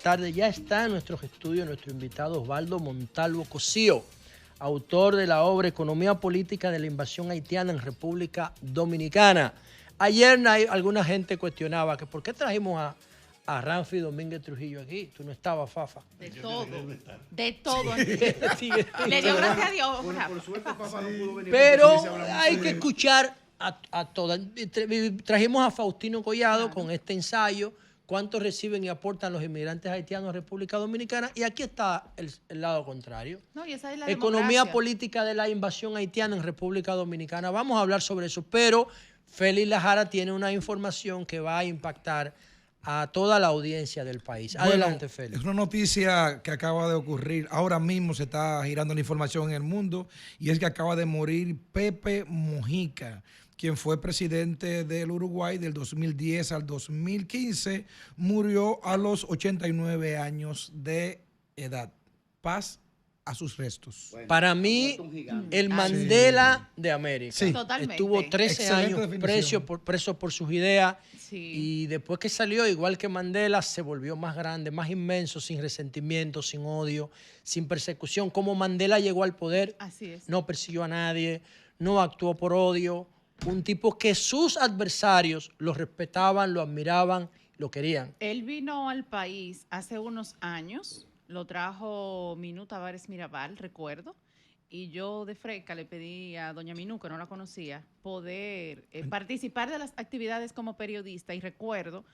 tardes. Ya está en nuestros estudios nuestro invitado Osvaldo Montalvo Cosío, autor de la obra Economía Política de la Invasión Haitiana en República Dominicana. Ayer alguna gente cuestionaba que por qué trajimos a Ramfi Domínguez Trujillo aquí. Tú no estabas, Fafa. De todo. De Sí, todo. sí, Le dio gracias a Dios. Por suerte, Fafa no pudo venir. pero Sí, hay que escuchar a todas. Trajimos a Faustino Collado con este ensayo, cuánto reciben y aportan los inmigrantes haitianos a República Dominicana, y aquí está el lado contrario. No, y esa es la Economía democracia. política de la invasión haitiana en República Dominicana. Vamos a hablar sobre eso, pero Félix Lajara tiene una información que va a impactar a toda la audiencia del país. Adelante, bueno, Félix. Es una noticia que acaba de ocurrir. Ahora mismo se está girando la información en el mundo y es que acaba de morir Pepe Mujica, quien fue presidente del Uruguay del 2010 al 2015. Murió a los 89 años de edad. Paz a sus restos. Bueno, para mí, el Mandela de América. Sí. Totalmente. Estuvo 13 Excelente años definición. preso por sus ideas. Sí. Y después que salió, igual que Mandela, se volvió más grande, más inmenso, sin resentimiento, sin odio, sin persecución. Como Mandela llegó al poder, Así es. no persiguió a nadie, no actuó por odio. Un tipo que sus adversarios lo respetaban, lo admiraban, lo querían. Él vino al país hace unos años, lo trajo Minú Tavares Mirabal, recuerdo, y yo de freca le pedí a doña Minú, que no la conocía, poder participar de las actividades como periodista, y recuerdo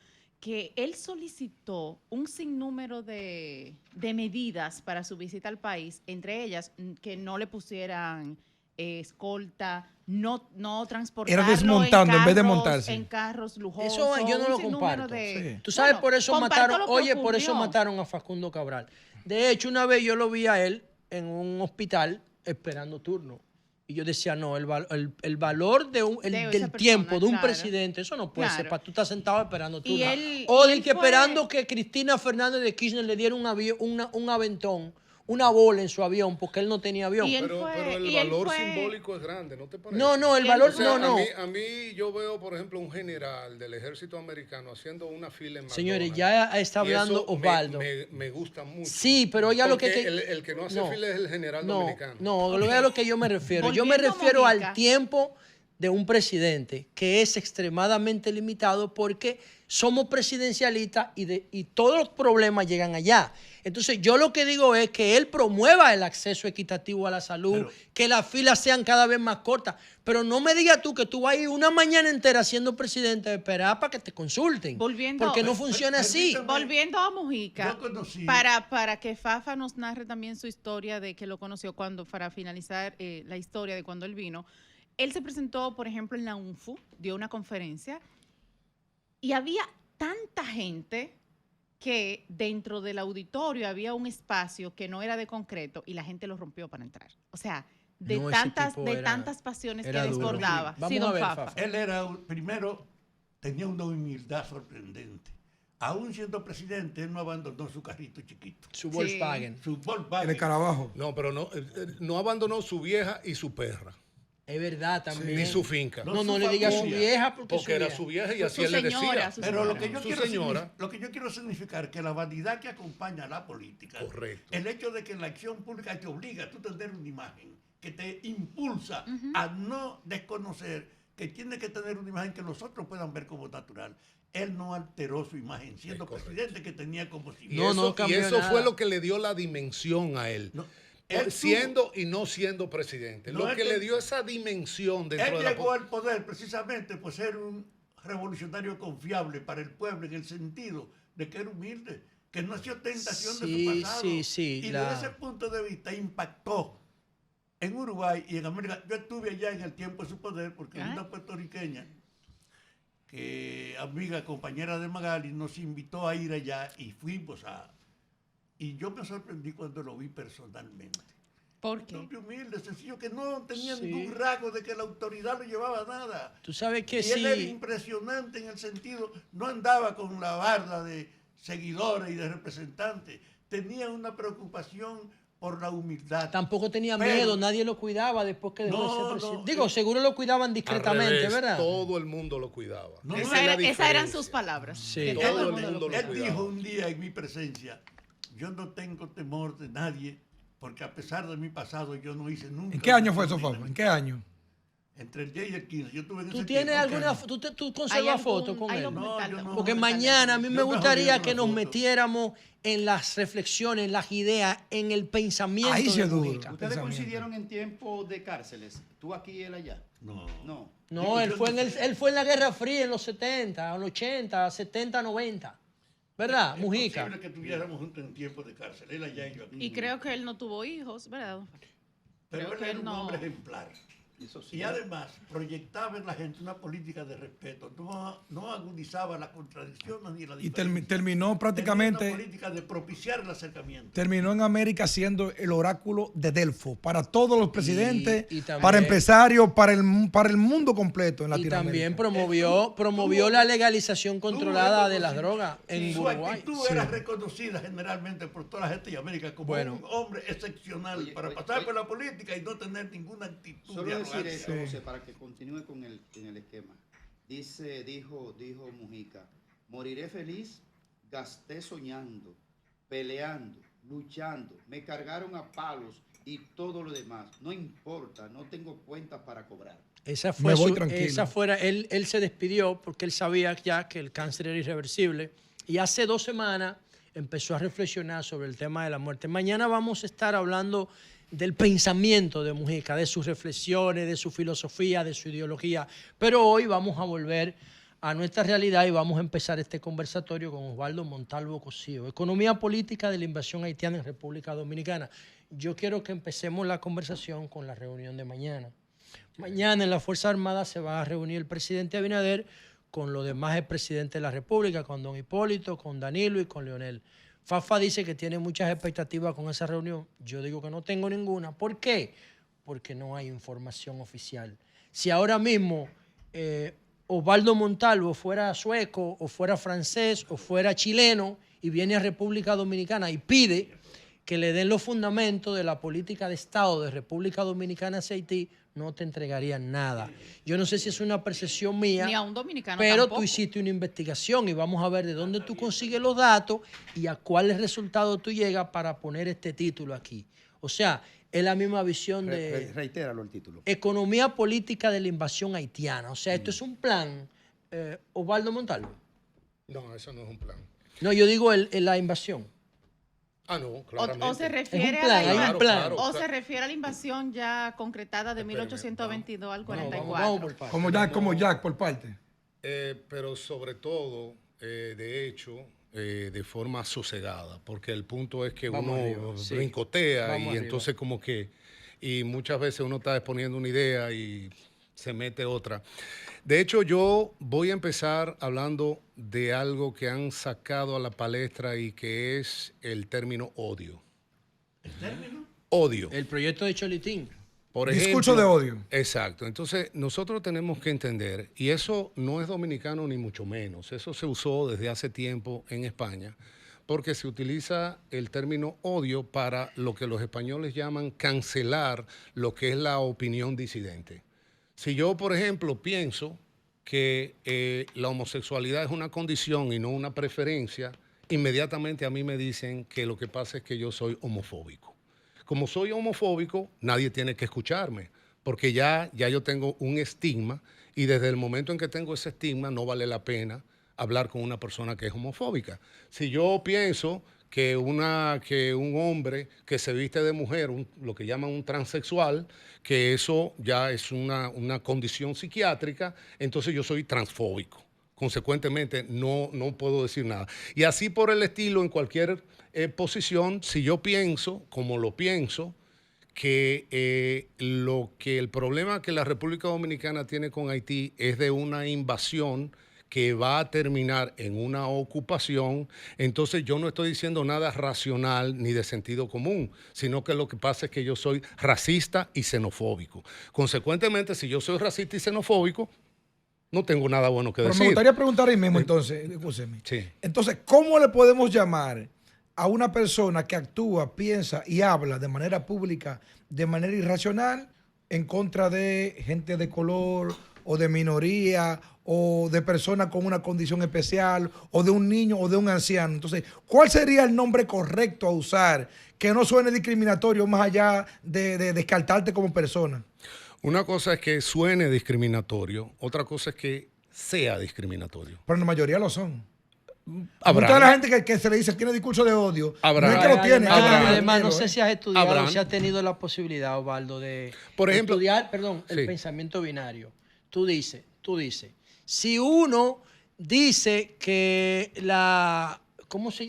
que él solicitó un sinnúmero de medidas para su visita al país, entre ellas que no le pusieran escolta, no transportarlo Era desmontando en vez de carros, montarse. en carros lujosos. Eso yo no un lo sinnúmero comparto. Sí. Tú sabes, Bueno, por eso comparto mataron, lo que oye, por eso ocurrió. mataron a Facundo Cabral. De hecho, una vez yo lo vi a él en un hospital esperando turno. Y yo decía, no, el valor De esa del persona, tiempo de un claro. presidente, eso no puede ser Claro. para tú estar sentado esperando turno. él- O y de él que fue- esperando que Cristina Fernández de Kirchner le diera un aventón, una bola en su avión, porque él no tenía avión. Y él Pero el y él valor fue- simbólico es grande, ¿no te parece? No, el Y valor, él O sea, no. A mí yo veo, por ejemplo, un general del ejército americano haciendo una fila en McDonald's. Señores, ya está Y eso hablando Osvaldo. Me gusta mucho. Sí, pero oiga lo que... Porque el que no hace fila es el general dominicano. No, oiga lo que yo me refiero. Yo me Volviendo a refiero Mojica. al tiempo de un presidente que es extremadamente limitado porque somos presidencialistas y todos los problemas llegan allá. Entonces, yo lo que digo es que él promueva el acceso equitativo a la salud, que las filas sean cada vez más cortas. Pero no me digas tú que tú vas a ir una mañana entera siendo presidente de esperar para que te consulten. Porque no funciona así. Volviendo a Mujica, Yo conocí- para que Fafa nos narre también su historia de que lo conoció para finalizar la historia de cuando él vino. Él se presentó, por ejemplo, en la UNFU, dio una conferencia y había tanta gente que dentro del auditorio había un espacio que no era de concreto y la gente lo rompió para entrar. O sea, de No, ese tantas tipo tantas pasiones que era duro. desbordaba. Vamos Sí, a don ver, Fafa. Fafa. Él era, primero, tenía una humildad sorprendente. Aún siendo presidente, él no abandonó su carrito chiquito. Su Sí. Volkswagen. Su Volkswagen. El escarabajo. No, pero no abandonó su vieja y su perra. Es verdad también. Ni su finca. No, no su le diga a su familia. vieja porque Porque era su vieja y así Su él le señora, decía. su Pero lo que, señora. yo Su quiero señora. lo que yo quiero significar que la vanidad que acompaña a la política, Correcto. el hecho de que en la acción pública te obliga a tú tener una imagen que te impulsa a no desconocer que tiene que tener una imagen que los otros puedan ver como natural. Él no alteró su imagen, siendo presidente que tenía como si Y No, eso, no cambió y eso nada. fue lo que le dio la dimensión a él. No, él Siendo y no siendo presidente. No, Lo es que que- le dio esa dimensión dentro Él de la llegó al poder precisamente por ser un revolucionario confiable para el pueblo en el sentido de que era humilde, que no hacía tentación de Sí, su pasado. sí, Y desde ese punto de vista impactó en Uruguay y en América. Yo estuve allá en el tiempo de su poder porque una puertorriqueña, que amiga, compañera de Magali, nos invitó a ir allá y fuimos a... Y yo me sorprendí cuando lo vi personalmente. ¿Por qué? Un hombre humilde, sencillo, que no tenía Sí. ningún rasgo de que la autoridad lo llevaba a nada. Tú sabes que Y él era sí. impresionante en el sentido, no andaba con la barda de seguidores y de representantes, tenía una preocupación por la humildad. Tampoco tenía Pero- miedo, nadie lo cuidaba después que dejó de ser No, presidente. no, Digo, seguro lo cuidaban Al discretamente, revés, ¿verdad? todo el mundo lo cuidaba. No, Esa es la Esas eran diferencia. sus palabras. Sí. que Todo todo el el mundo mundo lo lo Él cuidaba. dijo un día en mi presencia, yo no tengo temor de nadie, porque a pesar de mi pasado yo no hice nunca... ¿En qué año una fue eso, cosa Fafo? ¿En qué año? Entre el 10 y el 15. Yo tuve en ¿Tú ese tienes tiempo. alguna, Ok. tú ¿Hay conservas algún- fotos con hay él? documental? No, yo no. Porque documental de mañana a él? mí Yo me mejor gustaría viendo que la nos foto. metiéramos en las reflexiones, en las ideas, en el pensamiento Ahí sí de es duro. Mujica. ¿Ustedes Pensamiento. coincidieron en tiempo de cárceles? ¿Tú aquí y él allá? No. No. No, Digo, él yo fue, no sé. él fue en la Guerra Fría en los 70, en los 80, 70, 90. ¿Verdad, Es Mujica? posible que estuviéramos juntos en tiempo de cárcel, él allá y yo aquí. Y creo que él no tuvo hijos, ¿verdad? Pero creo él que era él un no- hombre ejemplar. Eso sí. Y además proyectaba en la gente una política de respeto, no agudizaba las contradicciones ni la Y diferencia. terminó Tenía prácticamente... una política de propiciar el acercamiento. Terminó en América siendo el oráculo de Delfos para todos los presidentes, y también- para empresarios, para el mundo completo en Y Latinoamérica. también promovió la legalización controlada de las drogas en Su Uruguay. actitud era reconocida generalmente por toda la gente de América como Bueno. un hombre excepcional Oye, para oye, pasar oye. por la política y no tener ninguna actitud Solo de decir arrogancia. esto, José, para que continúe con en el esquema. Dijo Mujica, moriré feliz, gasté soñando, peleando, luchando, me cargaron a palos y todo lo demás. No importa, no tengo cuentas para cobrar. Esa Me fue voy su- tranquilo. esa fuera, él se despidió porque él sabía ya que el cáncer era irreversible. Y hace 2 semanas empezó a reflexionar sobre el tema de la muerte. Mañana vamos a estar hablando del pensamiento de Mujica, de sus reflexiones, de su filosofía, de su ideología. Pero hoy vamos a volver a nuestra realidad y vamos a empezar este conversatorio con Osvaldo Montalvo Cosío, Economía Política de la Invasión Haitiana en República Dominicana. Yo quiero que empecemos la conversación con la reunión de mañana. Mañana en la Fuerza Armada se va a reunir el presidente Abinader con los demás expresidentes de la República, con don Hipólito, con Danilo y con Leonel. Fafa dice que tiene muchas expectativas con esa reunión. Yo digo que no tengo ninguna. ¿Por qué? Porque no hay información oficial. Si ahora mismo Osvaldo Montalvo fuera sueco o fuera francés o fuera chileno y viene a República Dominicana y pide que le den los fundamentos de la política de Estado de República Dominicana hacia Haití, no te entregarían nada. Yo no sé si es una percepción mía, Ni a un dominicano pero tampoco. tú hiciste una investigación y vamos a ver de dónde tú consigues los datos y a cuáles resultados tú llegas para poner este título aquí. O sea, es la misma visión de Reitéralo el título. economía política de la invasión haitiana. O sea, esto es un plan, Osvaldo Montalvo. No, eso no es un plan. No, yo digo la invasión. Ah, no, O claramente. se refiere plan, a hay la un plan. Claro, o claro. se refiere a la invasión ya concretada de Espérame, 1822 al No, 44. vamos por partes. Como Jack, por parte. Pero sobre todo, de hecho, de forma sosegada, porque el punto es que Vamos uno arriba, sí. brincotea Vamos y arriba. entonces como que, y muchas veces uno está exponiendo una idea y se mete otra. De hecho, yo voy a empezar hablando de algo que han sacado a la palestra y que es el término odio. ¿El término? Odio. El proyecto de Cholitín. Por Discurso de odio. Exacto. Entonces, nosotros tenemos que entender, y eso no es dominicano ni mucho menos, eso se usó desde hace tiempo en España, porque se utiliza el término odio para lo que los españoles llaman cancelar lo que es la opinión disidente. Si yo, por ejemplo, pienso que la homosexualidad es una condición y no una preferencia, inmediatamente a mí me dicen que lo que pasa es que yo soy homofóbico. Como soy homofóbico, nadie tiene que escucharme, porque ya yo tengo un estigma y desde el momento en que tengo ese estigma no vale la pena hablar con una persona que es homofóbica. Si yo pienso que un hombre que se viste de mujer, lo que llaman un transexual, que eso ya es una condición psiquiátrica, entonces yo soy transfóbico. Consecuentemente, no puedo decir nada. Y así por el estilo, en cualquier posición, si yo pienso, como lo pienso, que el problema que la República Dominicana tiene con Haití es de una invasión que va a terminar en una ocupación, entonces yo no estoy diciendo nada racional ni de sentido común, sino que lo que pasa es que yo soy racista y xenofóbico. Consecuentemente, si yo soy racista y xenofóbico, no tengo nada bueno que Pero decir. me gustaría preguntar ahí mismo entonces, escúcheme. Sí. Entonces, ¿cómo le podemos llamar a una persona que actúa, piensa y habla de manera pública, de manera irracional, en contra de gente de color o de minoría o de personas con una condición especial o de un niño o de un anciano? Entonces, ¿cuál sería el nombre correcto a usar que no suene discriminatorio más allá de descartarte como persona? Una cosa es que suene discriminatorio, otra cosa es que sea discriminatorio. Pero la mayoría lo son. Habrá. Toda la gente que se le dice tiene discurso de odio, Habrá. no es que lo tiene. Además, no sé si has estudiado Habrán. o si has tenido la posibilidad, Osvaldo, de Por ejemplo, estudiar, perdón, el sí. pensamiento binario. Tú dices, si uno dice que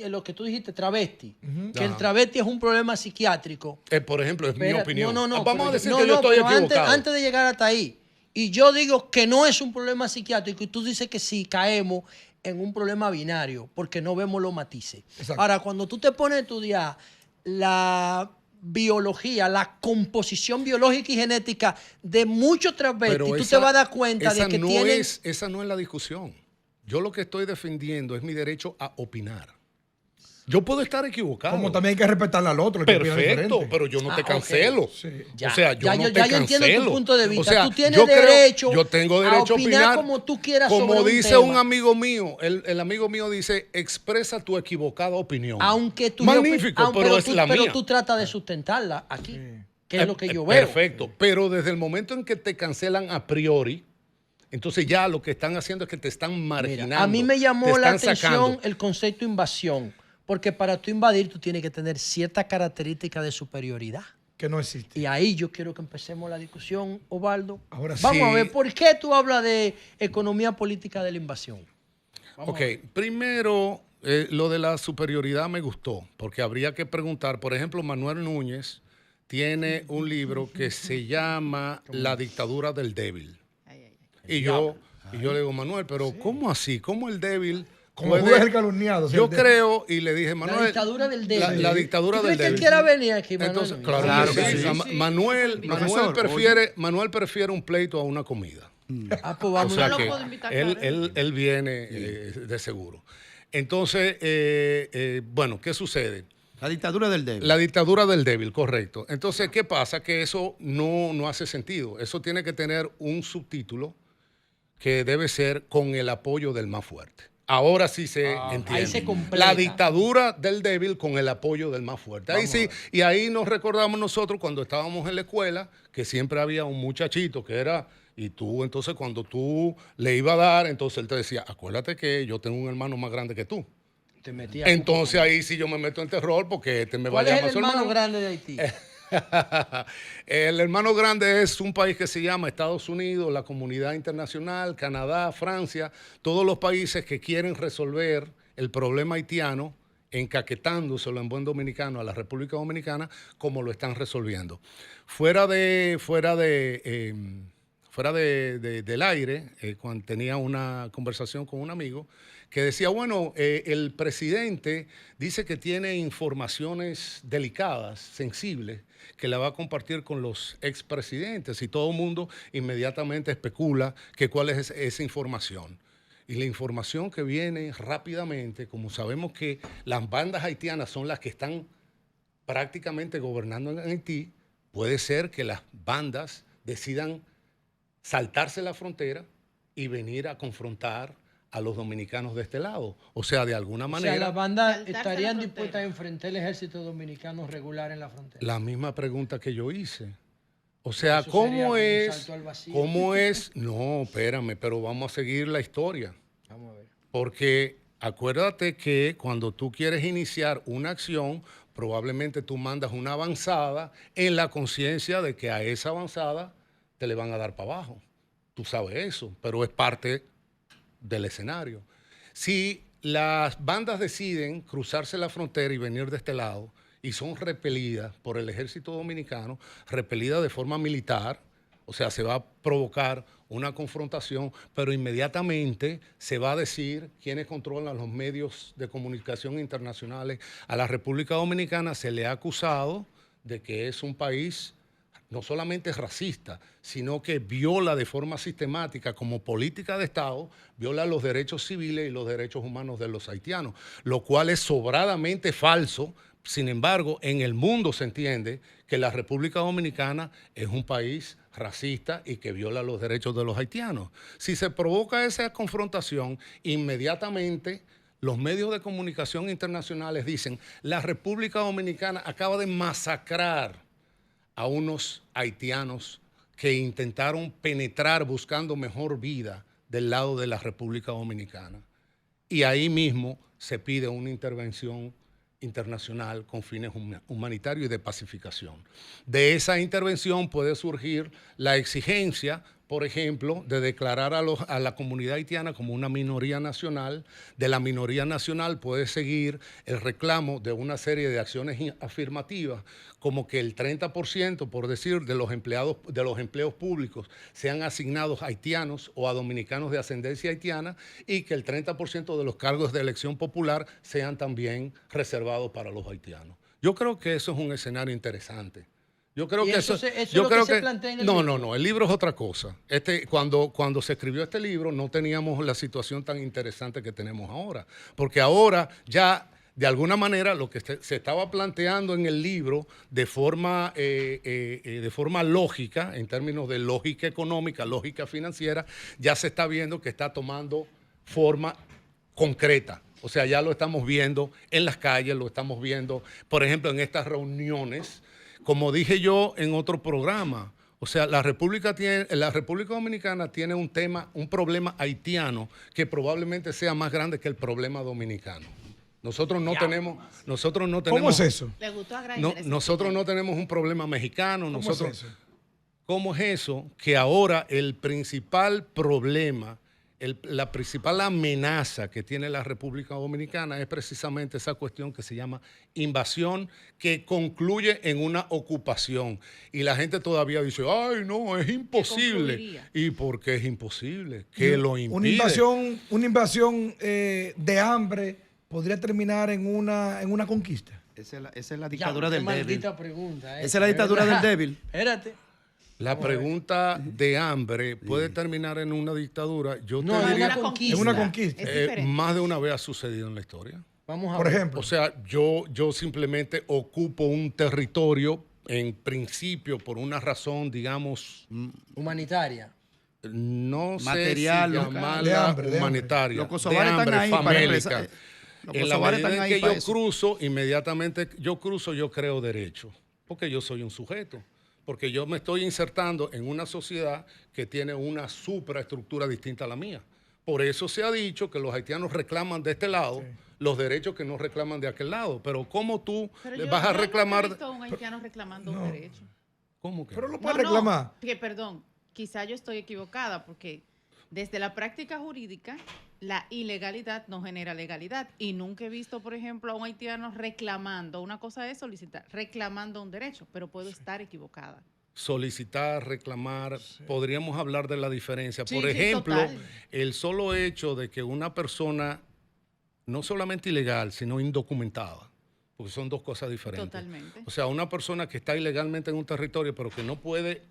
lo que tú dijiste, travesti, que el Ajá. travesti es un problema psiquiátrico. Por ejemplo, es mi Espera, opinión. No, Vamos pero a decir no, que yo no, estoy pero equivocado. antes de llegar hasta ahí, y yo digo que no es un problema psiquiátrico, y tú dices que sí caemos en un problema binario, porque no vemos los matices. Exacto. Ahora, cuando tú te pones a estudiar la biología, la composición biológica y genética de muchos travestis, tú te vas a dar cuenta de que tienen... Esa no es la discusión. Yo lo que estoy defendiendo es mi derecho a opinar. Yo puedo estar equivocado. Como también hay que respetarle al otro. El que opina Perfecto, diferente. pero yo no te ok. cancelo. Sí. Ya, O sea, yo ya no yo- te ya yo cancelo. entiendo tu punto de vista. O sea, Tú tienes yo creo- derecho yo tengo derecho a opinar como tú quieras sobre Como un dice un tema. amigo mío, el amigo mío dice, expresa tu equivocada opinión. Aunque tú Magnífico, pero es la pero mía. tú tratas de sustentarla aquí, que es lo que yo veo. Perfecto, pero desde el momento en que te cancelan a priori, entonces ya lo que están haciendo es que te están marginando. Mira, a mí me llamó te la están atención sacando. el concepto invasión, porque para tú invadir tú tienes que tener cierta característica de superioridad. Que no existe. Y ahí yo quiero que empecemos la discusión, Osvaldo. Ahora sí. Vamos a ver, ¿por qué tú hablas de economía política de la invasión? Ok, primero, lo de la superioridad me gustó, porque habría que preguntar, por ejemplo, Manuel Núñez tiene un libro que se llama La dictadura del débil. Ay, ay, ay. Y yo le digo, Manuel, pero ¿cómo así? ¿Cómo el débil Como puede- Judas el calumniado. Yo o sea, creo, y le dije, Manuel... La dictadura del débil. La dictadura ¿Tú del crees que él débil. quiera venir aquí, Manuel? Entonces, Núñez? claro, Claro que que sí. sí. Manuel Profesor, prefiere un pleito a una comida. Ah, pues O vamos. sea lo que puedo invitar, él, claro. él viene de seguro. Entonces, bueno, ¿qué sucede? La dictadura del débil. La dictadura del débil, correcto. Entonces, ¿qué pasa? Que eso no hace sentido. Eso tiene que tener un subtítulo que debe ser con el apoyo del más fuerte. Ahora sí se entiende. ahí se completa. La dictadura del débil con el apoyo del más fuerte. Ahí sí, y ahí nos recordamos nosotros cuando estábamos en la escuela, que siempre había un muchachito que era, y tú entonces cuando tú le ibas a dar, entonces él te decía, acuérdate que yo tengo un hermano más grande que tú. Te metía Entonces ahí sí yo me meto en terror porque este me va a ¿Cuál es llamar el su hermano grande de Haití? El hermano grande es un país que se llama Estados Unidos, la comunidad internacional, Canadá, Francia, todos los países que quieren resolver el problema haitiano, encaquetándoselo en buen dominicano a la República Dominicana, como lo están resolviendo. Fuera del aire, cuando tenía una conversación con un amigo, que decía, bueno, el presidente dice que tiene informaciones delicadas, sensibles, que la va a compartir con los expresidentes y todo el mundo inmediatamente especula que cuál es esa información. Y la información que viene rápidamente, como sabemos que las bandas haitianas son las que están prácticamente gobernando en Haití, puede ser que las bandas decidan saltarse la frontera y venir a confrontar a los dominicanos de este lado. O sea, de alguna O sea, manera... las bandas Saltarse la estarían frontera. dispuestas a enfrentar el ejército dominicano regular en la frontera. La misma pregunta que yo hice. O sea, Eso sería ¿cómo un es? salto al vacío. ¿Cómo es? No, espérame, pero vamos a seguir la historia. Vamos a ver. Porque acuérdate que cuando tú quieres iniciar una acción, probablemente tú mandas una avanzada en la conciencia de que a esa avanzada te le van a dar para abajo. Tú sabes eso, pero es parte del escenario. Si las bandas deciden cruzarse la frontera y venir de este lado y son repelidas por el ejército dominicano, repelidas de forma militar, o sea, se va a provocar una confrontación, pero inmediatamente se va a decir quiénes controlan los medios de comunicación internacionales. A la República Dominicana se le ha acusado de que es un país no solamente es racista, sino que viola de forma sistemática como política de Estado, viola los derechos civiles y los derechos humanos de los haitianos, lo cual es sobradamente falso. Sin embargo, en el mundo se entiende que la República Dominicana es un país racista y que viola los derechos de los haitianos. Si se provoca esa confrontación, inmediatamente los medios de comunicación internacionales dicen: la República Dominicana acaba de masacrar a unos haitianos que intentaron penetrar buscando mejor vida del lado de la República Dominicana. Y ahí mismo se pide una intervención internacional con fines humanitarios y de pacificación. De esa intervención puede surgir la exigencia, por ejemplo, de declarar a la comunidad haitiana como una minoría nacional. De la minoría nacional puede seguir el reclamo de una serie de acciones afirmativas, como que el 30%, por decir, de los empleos públicos sean asignados a haitianos o a dominicanos de ascendencia haitiana, y que el 30% de los cargos de elección popular sean también reservados para los haitianos. Yo creo que eso es un escenario interesante. Yo creo ¿Y que eso eso, es yo lo creo que se plantea en el no, libro? no, el libro es otra cosa. Cuando se escribió este libro no teníamos la situación tan interesante que tenemos ahora, porque ahora ya de alguna manera lo que se estaba planteando en el libro de forma lógica, en términos de lógica económica, lógica financiera, ya se está viendo que está tomando forma concreta. O sea, ya lo estamos viendo en las calles, lo estamos viendo, por ejemplo, en estas reuniones. Como dije yo en otro programa, o sea, la República Dominicana tiene un problema haitiano que probablemente sea más grande que el problema dominicano. Nosotros no tenemos. ¿Cómo es eso? Le gustó agradecer Nosotros no tenemos un problema mexicano. ¿Cómo es eso? ¿Cómo es eso? Que ahora el principal problema, la principal amenaza que tiene la República Dominicana es precisamente esa cuestión que se llama invasión, que concluye en una ocupación. Y la gente todavía dice: ay, no, es imposible. ¿Y por qué es imposible? ¿Qué lo impide? Una invasión de hambre podría terminar en una conquista. Esa es la dictadura del débil. Maldita pregunta. Esa es la dictadura del débil. Espérate. La pregunta de hambre puede terminar en una dictadura. Yo No, te en diría, una conquista. Es una conquista. Es diferente. más de una vez ha sucedido en la historia. Vamos a Por ver. ejemplo. O sea, yo simplemente ocupo un territorio, en principio, por una razón, digamos, Humanitaria. no Material, sé si local. llamarla De hambre. humanitaria, Los kosovares están ahí para famélica. empezar. Los En la kosovares medida están en ahí que para yo eso. cruzo, inmediatamente yo creo derecho, porque yo soy un sujeto, porque yo me estoy insertando en una sociedad que tiene una supraestructura distinta a la mía. Por eso se ha dicho que los haitianos reclaman de este lado los derechos que no reclaman de aquel lado. Pero ¿cómo tú le vas a reclamar? No he visto a un haitiano reclamando un derecho. ¿Cómo que? Pero lo No, puede reclamar. que, perdón, quizá yo estoy equivocada porque desde la práctica jurídica la ilegalidad no genera legalidad y nunca he visto, por ejemplo, a un haitiano reclamando. Una cosa es solicitar, reclamando un derecho, pero puedo estar equivocada. Solicitar, reclamar, podríamos hablar de la diferencia. Sí, Por sí, ejemplo, total. el solo hecho de que una persona, no solamente ilegal, sino indocumentada, porque son dos cosas diferentes. Totalmente. O sea, una persona que está ilegalmente en un territorio, pero que no puede,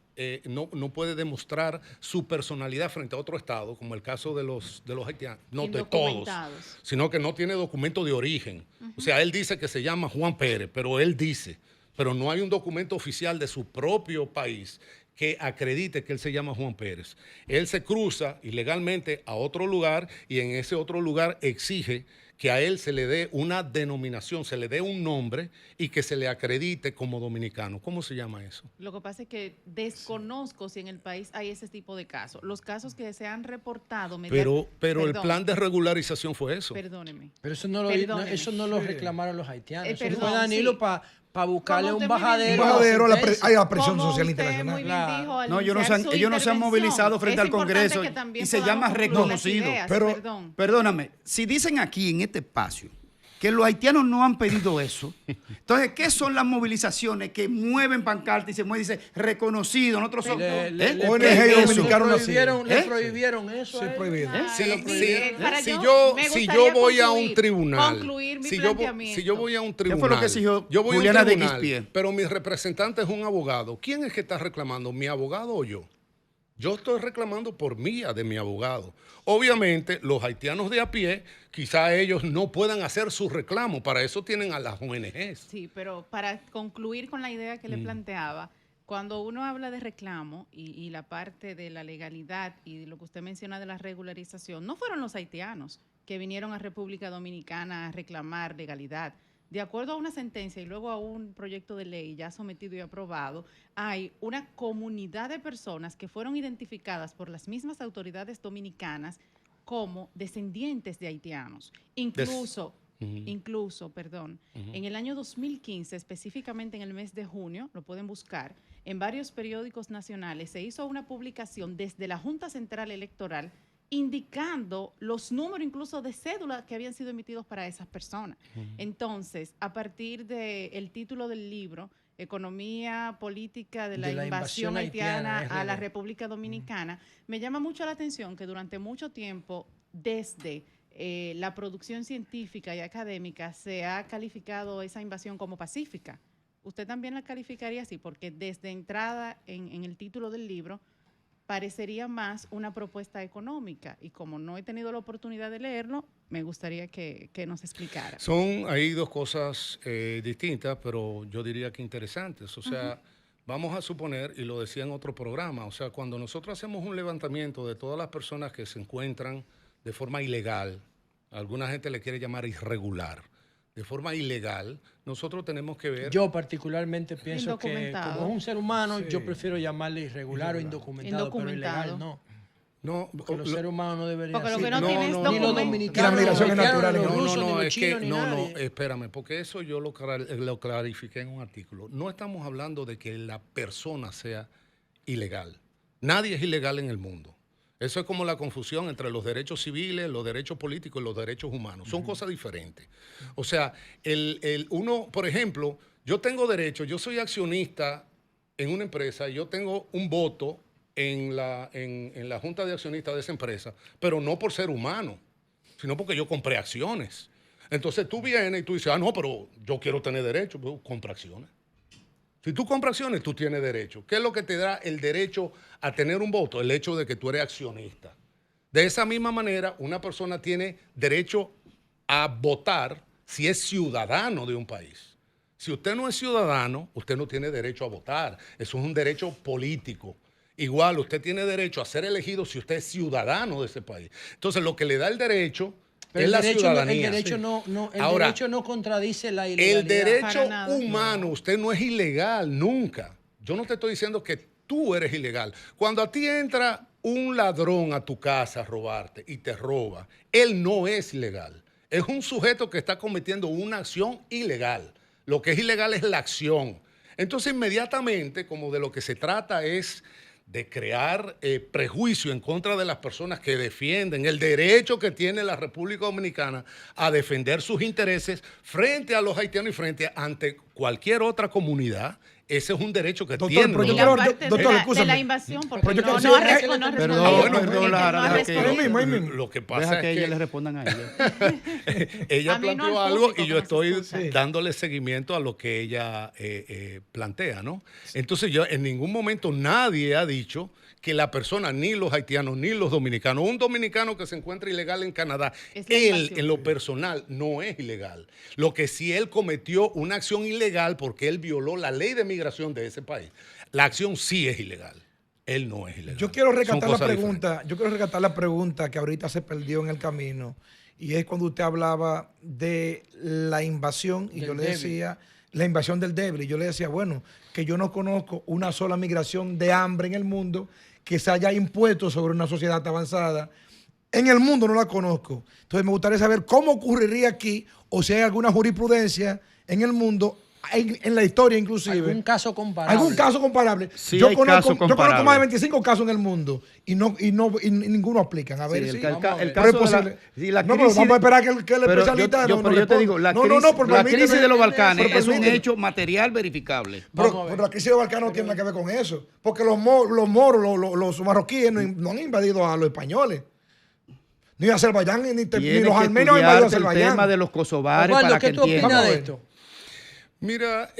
no puede demostrar su personalidad frente a otro estado, como el caso de los haitianos, no de todos, Indocumentados. sino que no tiene documento de origen. O sea, él dice que se llama Juan Pérez, pero no hay un documento oficial de su propio país que acredite que él se llama Juan Pérez. Él se cruza ilegalmente a otro lugar y en ese otro lugar exige que a él se le dé una denominación, se le dé un nombre y que se le acredite como dominicano. ¿Cómo se llama eso? Lo que pasa es que desconozco si en el país hay ese tipo de casos. Los casos que se han reportado... Pero el Perdón, plan de regularización fue eso. Perdóneme. Pero eso no lo, Perdóneme. eso no lo reclamaron los haitianos. Eso perdón, fue Danilo sí. para buscarle Como un usted muy bien bajadero. dijo. A la presión Como social usted internacional. muy bien Claro. dijo al No, iniciar su ellos no se han intervención, movilizado frente es al Congreso importante que también y se podamos llama concluir las reconocido. ideas, Pero- perdón. Perdóname, si dicen aquí en este espacio que los haitianos no han pedido eso. Entonces, ¿qué son las movilizaciones que mueven pancartas y se mueven y dice reconocido? Nosotros somos. ONG ¿Qué es eso? dominicano Le prohibieron eso. Sí, a él. prohibido. Si yo voy a un tribunal, concluir mi si planteamiento. yo voy a un tribunal, fue lo que exigió yo voy a un Juliana de tribunal, Guispie? pero mi representante es un abogado. ¿Quién es que está reclamando? ¿Mi abogado o yo? Yo estoy reclamando por vía de mi abogado. Obviamente, los haitianos de a pie, quizá ellos no puedan hacer su reclamo. Para eso tienen a las ONGs. Sí, pero para concluir con la idea que le planteaba, cuando uno habla de reclamo y la parte de la legalidad y de lo que usted menciona de la regularización, no fueron los haitianos que vinieron a República Dominicana a reclamar legalidad. De acuerdo a una sentencia y luego a un proyecto de ley ya sometido y aprobado, hay una comunidad de personas que fueron identificadas por las mismas autoridades dominicanas como descendientes de haitianos. Incluso, en el año 2015, específicamente en el mes de junio, lo pueden buscar, en varios periódicos nacionales se hizo una publicación desde la Junta Central Electoral indicando los números incluso de cédula que habían sido emitidos para esas personas. Entonces, a partir del título del libro, Economía Política de la Invasión Haitiana a la República Dominicana, me llama mucho la atención que durante mucho tiempo, desde la producción científica y académica, se ha calificado esa invasión como pacífica. ¿Usted también la calificaría así? Porque desde entrada en el título del libro, parecería más una propuesta económica y como no he tenido la oportunidad de leerlo, me gustaría que nos explicara. Son ahí dos cosas distintas, pero yo diría que interesantes. O sea, vamos a suponer, y lo decía en otro programa, o sea, cuando nosotros hacemos un levantamiento de todas las personas que se encuentran de forma ilegal, alguna gente le quiere llamar irregular, de forma ilegal, nosotros tenemos que ver... Yo particularmente pienso que Indocumentado. como es un ser humano, yo prefiero llamarle irregular o indocumentado, pero ilegal no. No, Porque los seres humanos no deberían Porque lo ser. que no tiene es Ni los documento. dominicanos, Y la migración ni los es natural. haitianos, ni los rusos, ni los es chinos, que, ni nadie. espérame, porque eso yo lo clarifiqué en un artículo. No estamos hablando de que la persona sea ilegal. Nadie es ilegal en el mundo. Eso es como la confusión entre los derechos civiles, los derechos políticos y los derechos humanos. Son cosas diferentes. O sea, uno, por ejemplo, yo tengo derecho, yo soy accionista en una empresa, yo tengo un voto en la junta de accionistas de esa empresa, pero no por ser humano, sino porque yo compré acciones. Entonces tú vienes y tú dices, no, pero yo quiero tener derecho, pues compra acciones. Si tú compras acciones, tú tienes derecho. ¿Qué es lo que te da el derecho a tener un voto? El hecho de que tú eres accionista. De esa misma manera, una persona tiene derecho a votar si es ciudadano de un país. Si usted no es ciudadano, usted no tiene derecho a votar. Eso es un derecho político. Igual, usted tiene derecho a ser elegido si usted es ciudadano de ese país. Entonces, lo que le da el derecho Pero es la el ciudadanía. derecho Ahora, derecho no contradice la ilegalidad. el derecho Para nada. humano, usted no es ilegal nunca. Yo no te estoy diciendo que tú eres ilegal. Cuando a ti entra un ladrón a tu casa a robarte y te roba, él no es ilegal. Es un sujeto que está cometiendo una acción ilegal. Lo que es ilegal es la acción. Entonces, inmediatamente, como de lo que se trata es de crear prejuicio en contra de las personas que defienden el derecho que tiene la República Dominicana a defender sus intereses frente a los haitianos y frente ante cualquier otra comunidad. Ese es un derecho que Doctor, tienen. pero yo Y los- quiero- la parte doctor, de escúchame. la invasión, porque Pero yo no, quiero- no ha respondido. Perdón, Lara, no ha deja que- respondido. Ahí mismo, ahí mismo. Lo que Deja pasa que es ellas le que respondan a ella. ella A mí no, planteó al algo público y yo que nos estoy escucha. dándole seguimiento a lo que ella plantea, ¿no? Entonces yo en ningún momento nadie ha dicho que la persona, ni los haitianos, ni los dominicanos, un dominicano que se encuentra ilegal en Canadá, Es la él invasión. en lo personal no es ilegal. Lo que sí él cometió una acción ilegal porque él violó la ley de migración de ese país. La acción sí es ilegal. Él no es ilegal. Yo quiero Son rescatar la cosas pregunta, yo quiero rescatar la pregunta que ahorita se perdió en el camino, y es cuando usted hablaba de la invasión, y Del yo le débil. decía, la invasión del débil, y yo le decía, bueno, que yo no conozco una sola migración de hambre en el mundo que se haya impuesto sobre una sociedad avanzada. En el mundo no la conozco. Entonces me gustaría saber cómo ocurriría aquí, o si hay alguna jurisprudencia en el mundo en la historia inclusive. ¿Algún caso comparable? ¿Algún caso comparable? Sí, yo, hay conozco, casos yo conozco comparables. más de 25 casos en el mundo y ninguno aplican. A ver Sí, si... el Pero caso es de la, posible. sí, la No, pero crisis vamos a de- esperar que el pero especialista yo, nos pero yo te responda. digo, la No, crisis, no, no, pero la permíteme. crisis de los Balcanes Pero es un permíteme. hecho material verificable. Vamos a ver. Pero la crisis de Balcán no tiene nada que ver con eso. Porque los moros, los marroquíes no han invadido a los españoles. Ni Azerbaiyán, ni los Tienes que armenios han invadido a estudiarte el Azerbaiyán. tema de los kosovares Osvaldo, para que ¿qué tú opinas entiendas. Vamos a de ver. esto? Mira,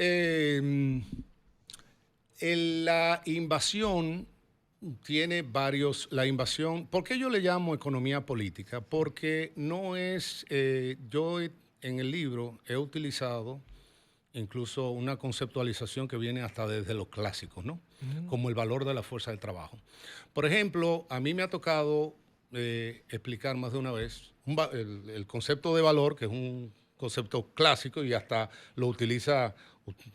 la invasión tiene varios, la invasión, ¿por qué yo le llamo economía política? Porque no es, en el libro he utilizado incluso una conceptualización que viene hasta desde los clásicos, ¿no? Como el valor de la fuerza del trabajo. Por ejemplo, a mí me ha tocado explicar más de una vez el concepto de valor, que es un concepto clásico y hasta lo utiliza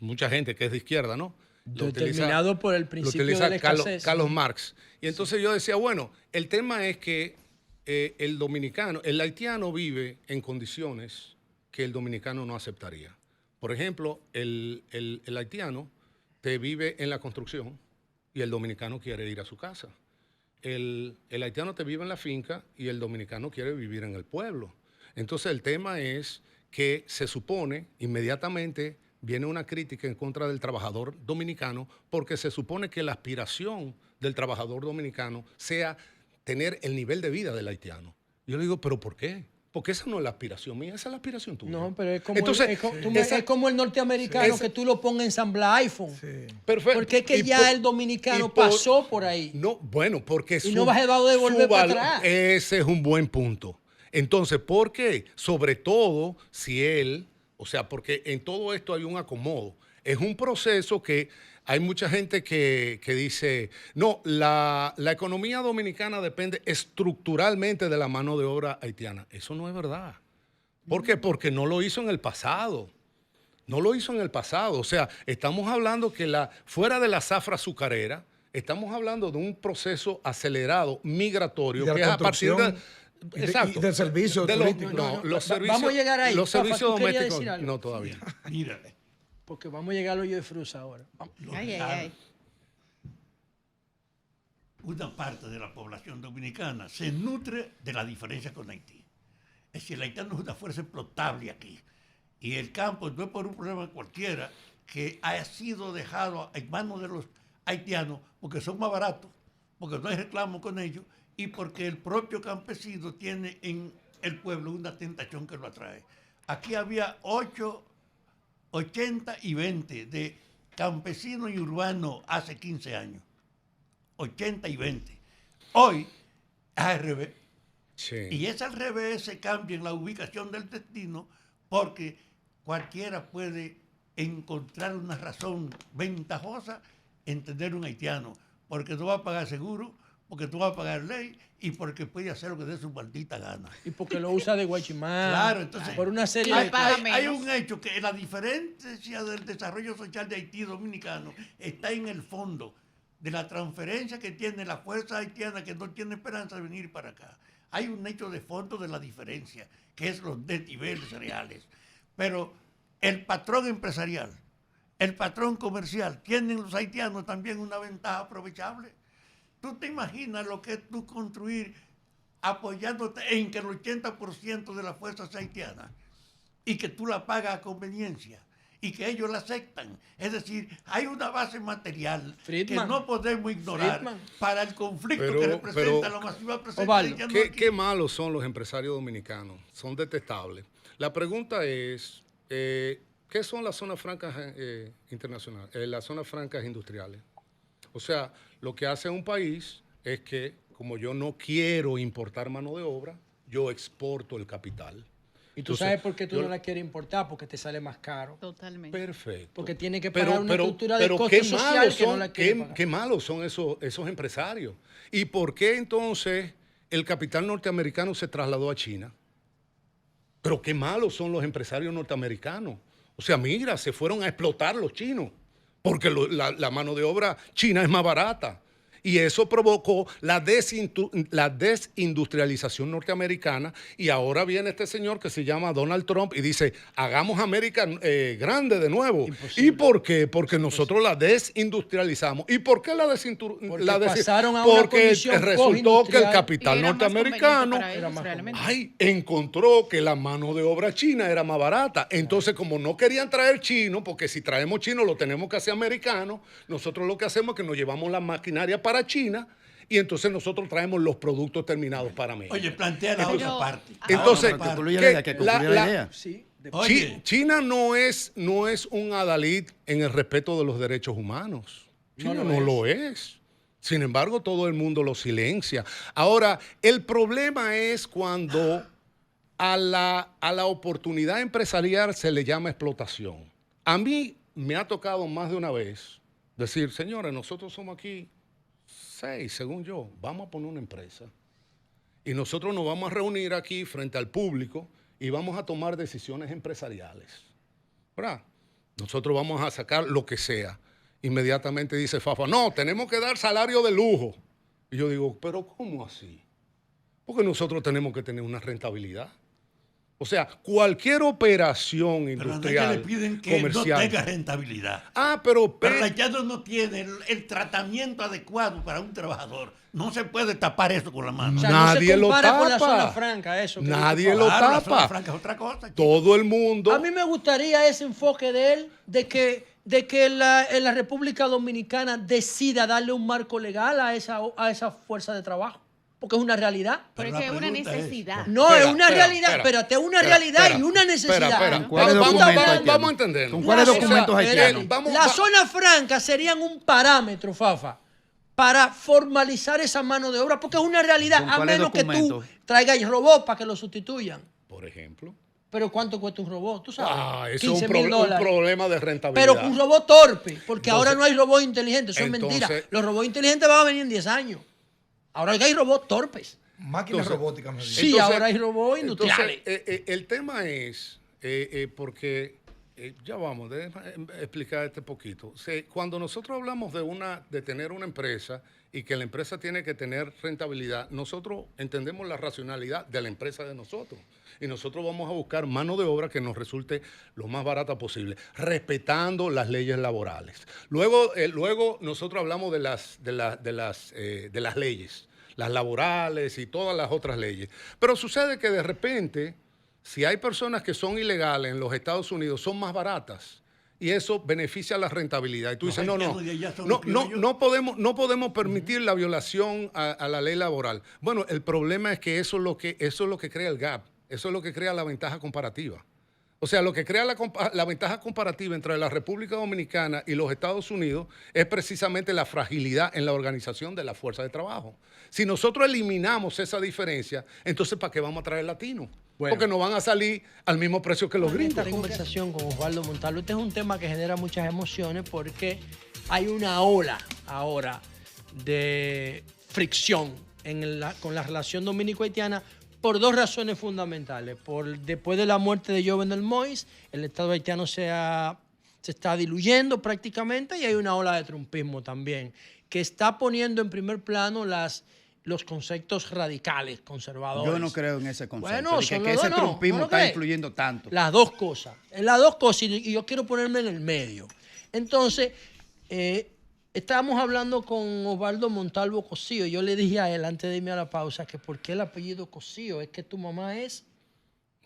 mucha gente que es de izquierda, ¿no? Determinado por el principio lo utiliza de la escasez. Carlos Marx. Y entonces yo decía, bueno, el tema es que el dominicano, el haitiano vive en condiciones que el dominicano no aceptaría. Por ejemplo, el haitiano te vive en la construcción y el dominicano quiere ir a su casa. El haitiano te vive en la finca y el dominicano quiere vivir en el pueblo. Entonces el tema es que se supone inmediatamente viene una crítica en contra del trabajador dominicano porque se supone que la aspiración del trabajador dominicano sea tener el nivel de vida del haitiano. Yo le digo, ¿pero por qué? Porque esa no es la aspiración mía, esa es la aspiración tuya. No, pero es como, Entonces, es como el norteamericano que tú lo pongas a ensamblar iPhone. Perfecto. Porque es que Y ya por- el dominicano y por- pasó por ahí. No, bueno, porque Y no vas a devolver su para valor- atrás. Ese es un buen punto. Entonces, ¿por qué? Sobre todo si él, o sea, porque en todo esto hay un acomodo. Es un proceso que hay mucha gente que dice, no, la economía dominicana depende estructuralmente de la mano de obra haitiana. Eso no es verdad. ¿Por qué? Porque no lo hizo en el pasado. No lo hizo en el pasado. O sea, estamos hablando que fuera de la zafra azucarera, estamos hablando de un proceso acelerado migratorio Y de la que es a partir de... construcción y del servicio turístico. Los servicios, Vamos a llegar ahí. Los Rafa, servicios ¿tú querías domésticos, decir algo? no todavía. Mira, Porque vamos a llegar al hoyo de frusa ahora. Vamos. Ay, ay, ay. una parte de la población dominicana se nutre de la diferencia con Haití. Es decir, el haitiano es una fuerza explotable aquí. Y el campo no es por un problema cualquiera que haya sido dejado en manos de los haitianos porque son más baratos, porque no hay reclamo con ellos y porque el propio campesino tiene en el pueblo una tentación que lo atrae. Aquí había 8, 80 y 20 de campesino y urbano hace 15 años. 80 y 20. Hoy es al revés. Sí. Y es al revés, se cambia en la ubicación del destino porque cualquiera puede encontrar una razón ventajosa en tener un haitiano, porque no va a pagar seguro, porque no va a pagar ley y porque puede hacer lo que dé su maldita gana. Y porque lo usa de guachimán. Claro, entonces Por una serie Ay, de paga cosas. hay menos. un hecho que la diferencia del desarrollo social de Haití dominicano está en el fondo de la transferencia que tiene la fuerza haitiana que no tiene esperanza de venir para acá. Hay un hecho de fondo de la diferencia, que es los desniveles reales. Pero el patrón empresarial, el patrón comercial, tienen los haitianos también una ventaja aprovechable. ¿Tú te imaginas lo que es tú construir apoyándote en que el 80% de la fuerza es haitiana y que tú la pagas a conveniencia y que ellos la aceptan? Es decir, hay una base material Friedman. que no podemos ignorar Friedman. para el conflicto Pero- que representa pero- la masiva presencia Osvaldo, haitiana aquí. ¿Qué malos son los empresarios dominicanos? Son detestables. La pregunta es, ¿qué son las zonas francas internacionales, las zonas francas industriales? O sea, lo que hace un país es que, como yo no quiero importar mano de obra, yo exporto el capital. Y tú Entonces, sabes por qué tú yo- no la quieres importar, porque te sale más caro. Totalmente. Perfecto. Porque tiene que pagar una estructura de pero costo qué social malos que no son, la quiere pagar. qué malos son esos empresarios. ¿Y por qué entonces el capital norteamericano se trasladó a China? Pero qué malos son los empresarios norteamericanos. O sea, mira, se fueron a explotar los chinos, porque la mano de obra china es más barata. Y eso provocó la desindustrialización norteamericana. Y ahora viene este señor que se llama Donald Trump y dice, hagamos América grande de nuevo. Imposible. ¿Y por qué? Porque nosotros la desindustrializamos. ¿Y por qué la desindustrializamos? Pasaron a una Porque condición resultó que el postindustrial. capital Y era más norteamericano conveniente para ellos, realmente. encontró que la mano de obra china era más barata. Entonces, como no querían traer chino, porque si traemos chino lo tenemos que hacer americano, nosotros lo que hacemos es que nos llevamos la maquinaria para China y entonces nosotros traemos los productos terminados para México. Oye, plantea la Pero- otra parte. Entonces, La otra parte. concluye la idea, que concluya la idea. Sí, de- Oye. China no es un adalid en el respeto de los derechos humanos. China no lo es. Sin embargo, todo el mundo lo silencia. Ahora, el problema es cuando a la oportunidad empresarial se le llama explotación. A mí me ha tocado más de una vez decir, señores, nosotros somos aquí 6, según yo, vamos a poner una empresa y nosotros nos vamos a reunir aquí frente al público y vamos a tomar decisiones empresariales. ¿Verdad? Nosotros vamos a sacar lo que sea. Inmediatamente dice Fafa, no, tenemos que dar salario de lujo. Y yo digo, pero ¿cómo así? Porque nosotros tenemos que tener una rentabilidad. O sea, cualquier operación Pero a nadie industrial, le piden que comercial. no tenga rentabilidad. Pero Pero el haitiano no tiene el tratamiento adecuado para un trabajador. No se puede tapar eso con la mano. O sea, Nadie no lo se compara con la tapa. zona franca, eso. que Nadie dice lo Fabio. Claro, la zona tapa. franca es otra cosa. chico. Todo el mundo. A mí me gustaría ese enfoque de él, de que en la República Dominicana decida darle un marco legal a esa fuerza de trabajo, porque es una realidad. Pero es Pero que la es una pregunta es- necesidad. No, Espera, es una espera, realidad, espera. espérate, es una Espera, realidad espera, y una necesidad. Espera. ¿Cuáles Vamos, documentos vamos, haitianos? vamos a entenderlo. ¿Con cuáles La documentos zona- haitianos? Vamos, Las zonas francas serían un parámetro, Fafa, para formalizar esa mano de obra, porque es una realidad, ¿Con a cuáles menos que tú documentos? traigas robots para que lo sustituyan. Por ejemplo. Pero ¿cuánto cuesta un robot? ¿Tú sabes? Eso es un problema de rentabilidad. Pero un robot torpe, porque Entonces- ahora no hay robots inteligentes, eso es entonces- mentira. Los robots inteligentes van a venir en 10 años. Ahora hay robots torpes. Máquinas Entonces- robóticas. me Sí, dice. ahora hay robots industriales. El tema es, porque, ya vamos, déjame explicar este poquito. Cuando nosotros hablamos de tener una empresa y que la empresa tiene que tener rentabilidad, nosotros entendemos la racionalidad de la empresa de nosotros. Y nosotros vamos a buscar mano de obra que nos resulte lo más barata posible, respetando las leyes laborales. Luego nosotros hablamos de las leyes, las laborales y todas las otras leyes. Pero sucede que de repente, si hay personas que son ilegales en los Estados Unidos, son más baratas. Y eso beneficia la rentabilidad. Y tú Los dices, no haitianos de allá son los criollos. no podemos permitir la violación a la ley laboral. Bueno, el problema es que eso es lo que crea el gap. Eso es lo que crea la ventaja comparativa. O sea, lo que crea la ventaja comparativa entre la República Dominicana y los Estados Unidos es precisamente la fragilidad en la organización de la fuerza de trabajo. Si nosotros eliminamos esa diferencia, entonces ¿para qué vamos a traer latinos? Bueno. Porque no van a salir al mismo precio que los En gringos. esta conversación con Osvaldo Montalvo, este es un tema que genera muchas emociones porque hay una ola ahora de fricción con la relación dominico-haitiana por dos razones fundamentales. Después de la muerte de Jovenel Moïse, el Estado haitiano se está diluyendo prácticamente y hay una ola de trumpismo también que está poniendo en primer plano los conceptos radicales, conservadores. Yo no creo en ese concepto. Bueno, de son que los ese dos, no, trumpismo ¿no lo está crees? influyendo tanto. Las dos cosas. Las dos cosas y yo quiero ponerme en el medio. Entonces, estábamos hablando con Osvaldo Montalvo Cosío. Yo le dije a él antes de irme a la pausa que por qué el apellido Cosío, es que tu mamá es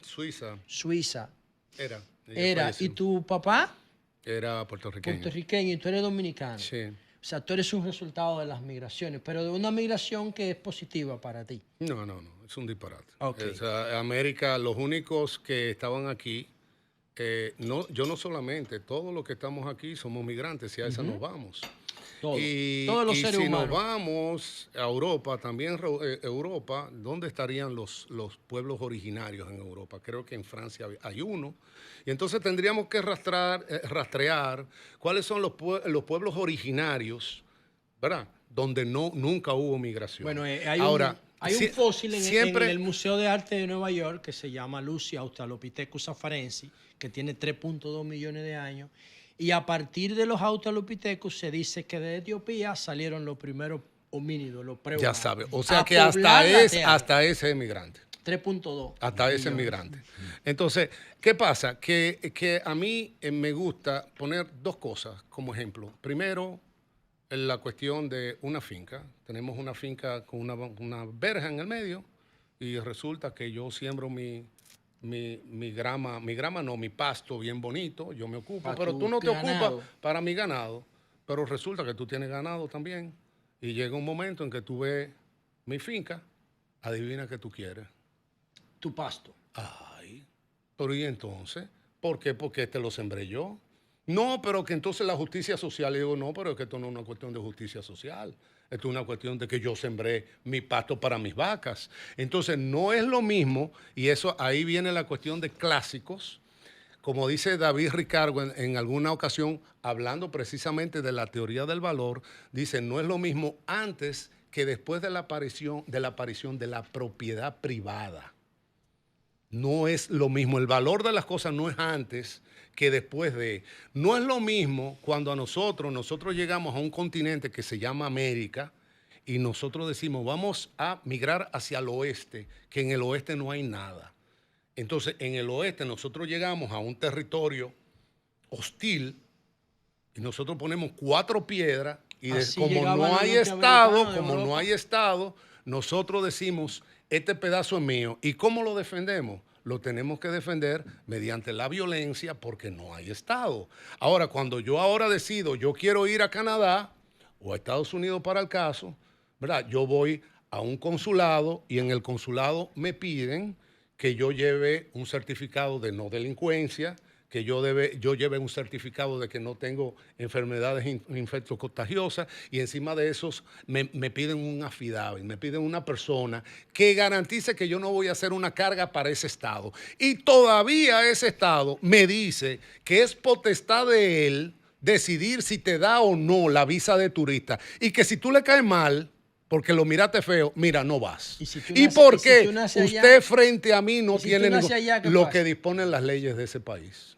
Suiza suiza. ella Era. falleció. ¿Y tu papá? Era puertorriqueño. Puertorriqueño y tú eres dominicano. Sí. O sea, tú eres un resultado de las migraciones, pero de una migración que es positiva para ti. No, es un disparate. Ok. O sea, América, los únicos que estaban aquí, yo no solamente, todos los que estamos aquí somos migrantes y a esa nos vamos. Todos. Y, Todos los y seres si humanos. nos vamos a Europa, también Europa, ¿dónde estarían los pueblos originarios en Europa? Creo que en Francia hay uno. Y entonces tendríamos que rastrear cuáles son los pueblos originarios, ¿verdad? Donde nunca hubo migración. Bueno, hay Ahora, un fósil en siempre- el Museo de Arte de Nueva York que se llama Lucy Australopithecus afarensis, que tiene 3.2 millones de años. Y a partir de los Australopithecus se dice que de Etiopía salieron los primeros homínido, lo pre Ya sabes. O sea que A poblar la tierra. hasta ese es migrante. 3.2. Hasta ese migrante. Entonces, ¿qué pasa? Que a mí me gusta poner dos cosas como ejemplo. Primero, la cuestión de una finca. Tenemos una finca con una verja en el medio y resulta que yo siembro mi pasto bien bonito, yo me ocupo, Para pero tu tú no te ganado. ocupas para mi ganado, pero resulta que tú tienes ganado también y llega un momento en que tú ves mi finca, adivina qué tú quieres. Tu pasto. Ay, pero ¿y entonces? ¿Por qué? Porque te lo sembré yo. No, pero que entonces la justicia social, y digo, no, pero es que esto no es una cuestión de justicia social. Esto es una cuestión de que yo sembré mi pasto para mis vacas. Entonces, no es lo mismo, y eso ahí viene la cuestión de clásicos. Como dice David Ricardo en alguna ocasión, hablando precisamente de la teoría del valor, dice, no es lo mismo antes que después de la aparición de la propiedad privada. No es lo mismo. El valor de las cosas no es antes que después de. No es lo mismo cuando nosotros llegamos a un continente que se llama América y nosotros decimos, vamos a migrar hacia el oeste, que en el oeste no hay nada. Entonces, en el oeste nosotros llegamos a un territorio hostil y nosotros ponemos 4 piedras y Así como llegaban no los hay norteamericanos de estado, nosotros decimos, este pedazo es mío. ¿Y cómo lo defendemos? Lo tenemos que defender mediante la violencia porque no hay estado. Ahora, cuando yo ahora decido, yo quiero ir a Canadá o a Estados Unidos para el caso, ¿verdad? Yo voy a un consulado y en el consulado me piden que yo lleve un certificado de no delincuencia, que yo lleve un certificado de que no tengo enfermedades infectocontagiosas y encima de esos me piden un affidavit, me piden una persona que garantice que yo no voy a hacer una carga para ese estado. Y todavía ese estado me dice que es potestad de él decidir si te da o no la visa de turista y que si tú le caes mal, porque lo miraste feo, mira, no vas. ¿Y si tú ¿Y naces- por y si qué? tú naces allá? Usted frente a mí no ¿Y si tiene tú naces allá, qué lo pasa? que disponen las leyes de ese país.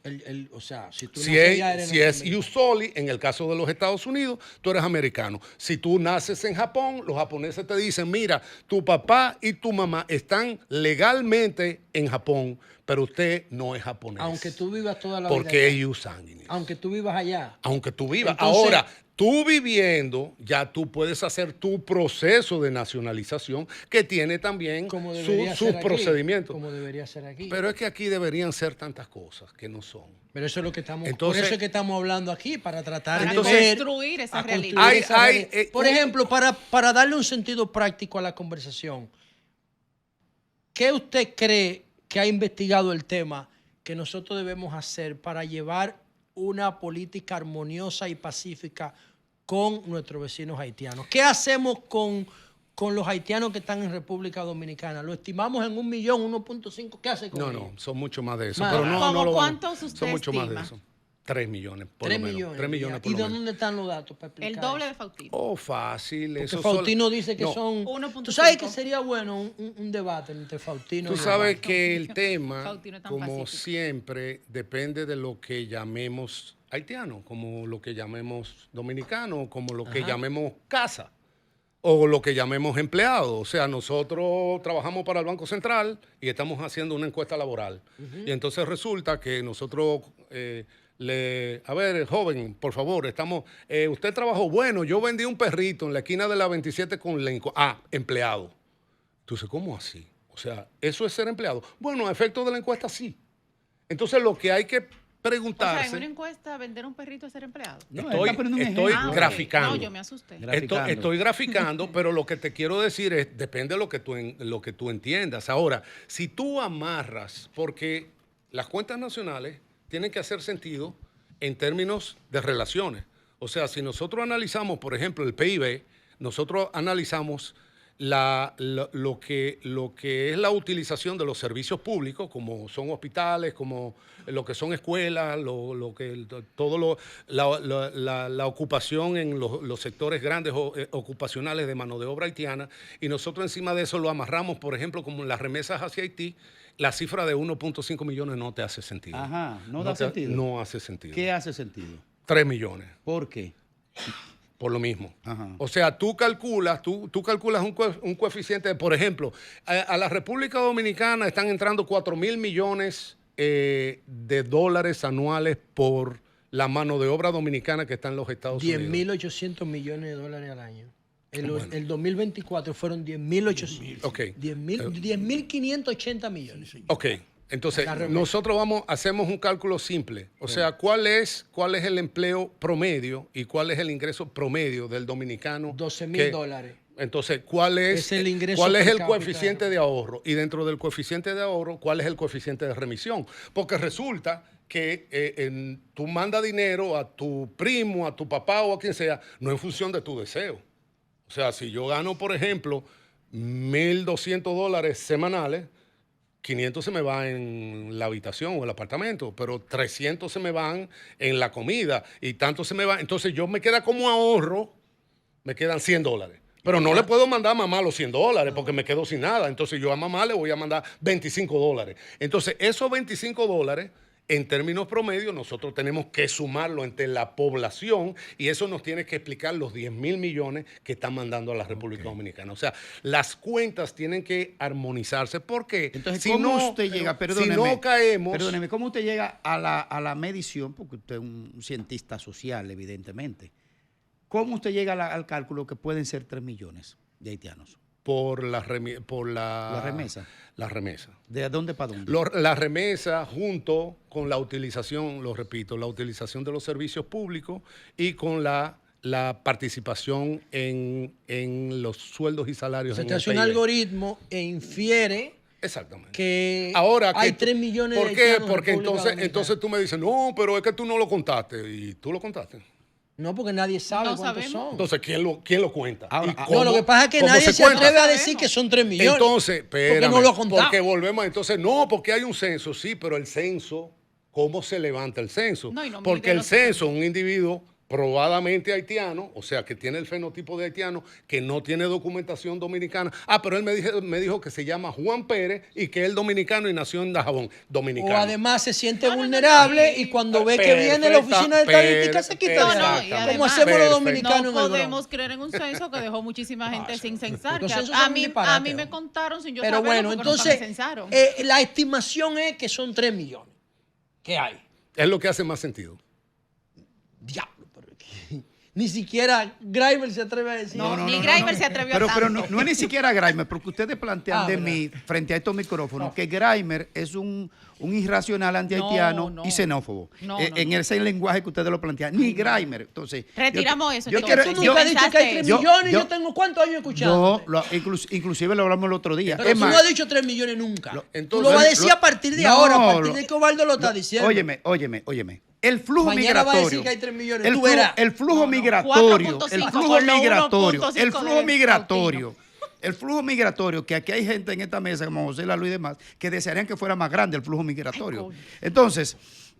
O sea, si tú Si naces allá, eres es norteamericano. ius soli, en el caso de los Estados Unidos, tú eres americano. Si tú naces en Japón, los japoneses te dicen, mira, tu papá y tu mamá están legalmente en Japón, pero usted no es japonés. Aunque tú vivas toda la vida Porque es allá. ius sanguinis. Aunque tú vivas allá. Aunque tú vivas. Entonces- Ahora, tú viviendo, ya tú puedes hacer tu proceso de nacionalización que tiene también Como debería sus ser aquí, procedimientos. Como debería ser aquí. Pero es que aquí deberían ser tantas cosas que no son. Pero eso es lo que estamos, Entonces- por eso es que estamos hablando aquí, para tratar Para de Entonces- ver, construir esa a construir realidad. Hay- esa hay, realidad. Por ejemplo, para darle un sentido práctico a la conversación, ¿qué usted cree que ha investigado el tema que nosotros debemos hacer para llevar una política armoniosa y pacífica con nuestros vecinos haitianos? ¿Qué hacemos con los haitianos que están en República Dominicana? ¿Lo estimamos en 1 millón, 1.5? ¿Qué hace con No, ellos? no, son mucho más de eso. Más. Pero no, ¿Cómo no lo vamos- cuántos usted Son mucho más de estima? eso. 3 millones, por 3 lo menos. millones. 3 millones, por ¿Y lo de menos. dónde están los datos para explicar El doble eso? de Faustino. Oh, fácil. Porque eso Faustino solo- dice que No, son... 1.5. ¿Tú sabes que sería bueno un debate entre Faustino Tú y sabes Obama? que el tema, Faustino es tan como pacífico. siempre, depende de lo que llamemos haitiano, como lo que llamemos dominicano, como lo que Ajá. llamemos casa o lo que llamemos empleado. O sea, nosotros trabajamos para el Banco Central y estamos haciendo una encuesta laboral. Y entonces resulta que nosotros... a ver, joven, por favor, usted trabajó, bueno, yo vendí un perrito en la esquina de la 27 con Lincoln. Ah, empleado. Entonces, ¿cómo así? O sea, ¿eso es ser empleado? Bueno, a efecto de la encuesta, sí. Entonces, lo que hay que O sea, preguntarse... en una encuesta, vender un perrito es ser empleado. No, él estoy está poniendo un estoy ejemplo. ok. graficando. No, yo me asusté. Graficando. Estoy graficando, pero lo que te quiero decir es, depende de lo que tú entiendas. Ahora, si tú amarras, porque las cuentas nacionales tienen que hacer sentido en términos de relaciones. O sea, si nosotros analizamos, por ejemplo, el PIB, nosotros analizamos lo que es la utilización de los servicios públicos, como son hospitales, como lo que son escuelas, la ocupación en los sectores grandes ocupacionales de mano de obra haitiana, y nosotros encima de eso lo amarramos, por ejemplo, como las remesas hacia Haití. La cifra de 1.5 millones no te hace sentido. Ajá, no da sentido. No hace sentido. ¿Qué hace sentido? 3 millones. ¿Por qué? por lo mismo. Ajá. O sea, tú calculas un coeficiente, por ejemplo, a la República Dominicana están entrando 4.000 millones de dólares anuales por la mano de obra dominicana que está en los Estados Unidos. 10.800 millones de dólares al año. Bueno. El 2024 fueron 10.800. Ok. 10.580 millones. Ok. Entonces, La remesa. nosotros hacemos un cálculo simple. O sea, ¿cuál es el empleo promedio y cuál es el ingreso promedio del dominicano? 12.000 dólares. Entonces, ¿cuál es Es el ingreso cuál es per el cápita. coeficiente de ahorro? Y dentro del coeficiente de ahorro, ¿cuál es el coeficiente de remisión? Porque resulta que tú mandas dinero a tu primo, a tu papá o a quien sea, no en función de tu deseo. O sea, si yo gano, por ejemplo, $1.200 semanales, 500 se me va en la habitación o el apartamento, pero 300 se me van en la comida y tanto se me va. Entonces yo me queda como ahorro, me quedan $100. Pero no le puedo mandar a mamá los $100 porque me quedo sin nada. Entonces yo a mamá le voy a mandar $25. Entonces esos $25, en términos promedio, nosotros tenemos que sumarlo entre la población y eso nos tiene que explicar los 10.000 millones que están mandando a la República Dominicana. O sea, las cuentas tienen que armonizarse porque Entonces, si ¿cómo no, usted llega? si Perdóneme, no caemos... Perdóneme, ¿cómo usted llega a la medición? Porque usted es un cientista social, evidentemente. ¿Cómo usted llega al cálculo que pueden ser 3 millones de haitianos? por la remesa. La remesa. ¿De dónde para dónde? La remesa junto con la utilización, lo repito, la utilización de los servicios públicos y con la participación en los sueldos y salarios. Se en te el hace un PIB. algoritmo e infiere Exactamente. que Ahora hay que 3 millones ¿por de qué? haitianos en Porque República Dominicana. entonces tú me dices, no, pero es que tú no lo contaste. Y tú lo contaste. No, porque nadie sabe No cuántos sabemos. son. Entonces, ¿quién lo cuenta? Ahora, ¿Y no, cómo- No, lo que pasa es que cómo nadie se cuenta? atreve a Sabemos. decir que son 3 millones. Entonces, porque espérame, no lo ha contado. porque volvemos, entonces, no, porque hay un censo, sí, pero el censo, ¿cómo se levanta el censo? No, y no Porque mide el los- censo, un individuo probadamente haitiano, o sea, que tiene el fenotipo de haitiano, que no tiene documentación dominicana. Ah, pero él me dijo que se llama Juan Pérez y que es dominicano y nació en Dajabón, dominicano. O además se siente No, no, no, vulnerable sí. y cuando ve que viene la oficina de estadística se quita No, de no, ahí. y Como además- hacemos los Perfecto. dominicanos No en el Bronx. podemos creer en un censo que dejó muchísima gente sin censar. Los que censos a son un mí disparate, me ¿no? contaron sin yo Pero saberlo bueno, porque nunca entonces me censaron. la estimación es que son 3 millones. ¿Qué hay? Es lo que hace más sentido. Diablo, pero es que ni siquiera Grimer se atreve a decir. Ni Grimer se atrevió a Pero tanto. no es ni siquiera Grimer, porque ustedes plantean Ah, de ¿verdad? mí, frente a estos micrófonos, que Grimer es un irracional antihaitiano No, y xenófobo. No, En no. ese lenguaje que ustedes lo plantean. Ni Grimer. Entonces, Retiramos eso, Yo entonces. quiero, Tú yo- nunca has dicho que hay 3 yo- millones. Yo, yo- tengo ¿cuántos años escuchando? inclusive lo hablamos el otro día. Pero Es tú más, no has dicho 3 millones nunca. tú entonces- lo vas a decir a partir de no, ahora, a partir lo- de que Ovaldo lo está diciendo. Óyeme. El flujo Mañana va a migratorio. decir que hay 3 millones, El tú flujo, verás. el flujo No, no, migratorio. 4.5 El con flujo los migratorio. 1.5 El flujo de migratorio. Faustino. El flujo migratorio, que aquí hay gente en esta mesa, como José Lalu y demás, que desearían que fuera más grande el flujo migratorio. coño. Entonces,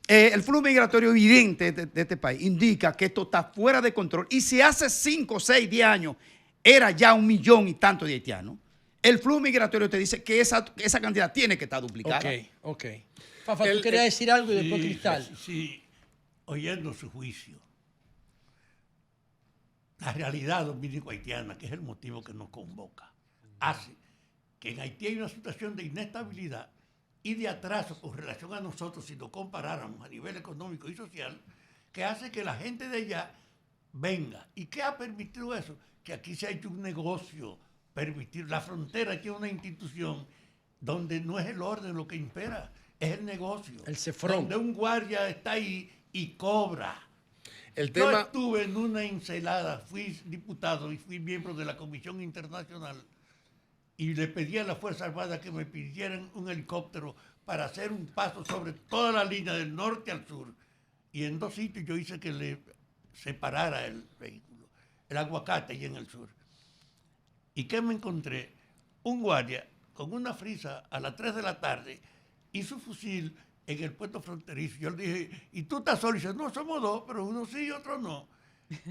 el flujo migratorio evidente de este país indica que esto está fuera de control. Y si hace 5, 6, 10 años era ya 1 millón y tanto de haitianos, el flujo migratorio te dice que esa cantidad tiene que estar duplicada. Ok. Fafa, tú querías decir algo y después Cristal. Sí, oyendo su juicio. La realidad dominico-haitiana, que es el motivo que nos convoca, hace que en Haití hay una situación de inestabilidad y de atraso con relación a nosotros, si nos comparáramos a nivel económico y social, que hace que la gente de allá venga. ¿Y qué ha permitido eso? Que aquí se ha hecho un negocio, permitir la frontera, aquí es una institución donde no es el orden lo que impera, es el negocio. El cefrón. Donde un guardia está ahí y cobra. El Yo tema... estuve en una encelada, fui diputado y fui miembro de la Comisión Internacional y le pedí a la Fuerza Armada que me pidieran un helicóptero para hacer un paso sobre toda la línea del norte al sur. Y en 2 sitios yo hice que le separara el vehículo, el Aguacate y en el sur. ¿Y qué me encontré? Un guardia con una frisa a las 3 de la tarde y su fusil en el puesto fronterizo. Yo le dije, ¿y tú estás solo? Y dice, no, somos 2, pero uno sí y otro no.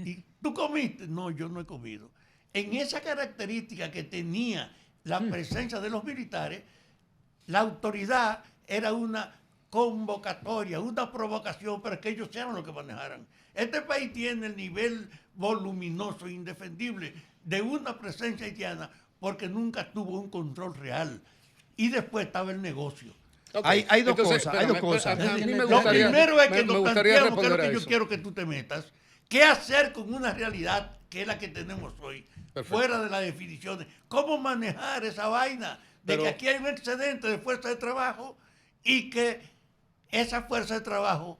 ¿Y tú comiste? No, yo no he comido. En esa característica que tenía la presencia de los militares, la autoridad era una convocatoria, una provocación para que ellos sean los que manejaran. Este país tiene el nivel voluminoso, indefendible de una presencia haitiana porque nunca tuvo un control real. Y después estaba el negocio. Okay. Hay dos Entonces, cosas, hay dos espérame, cosas. a mí me Lo gustaría- primero es que me nos gustaría planteamos, que es lo responder a que yo eso. quiero que tú te metas, qué hacer con una realidad que es la que tenemos hoy, Perfecto. fuera de las definiciones. ¿Cómo manejar esa vaina de Pero- que aquí hay un excedente de fuerza de trabajo y que esa fuerza de trabajo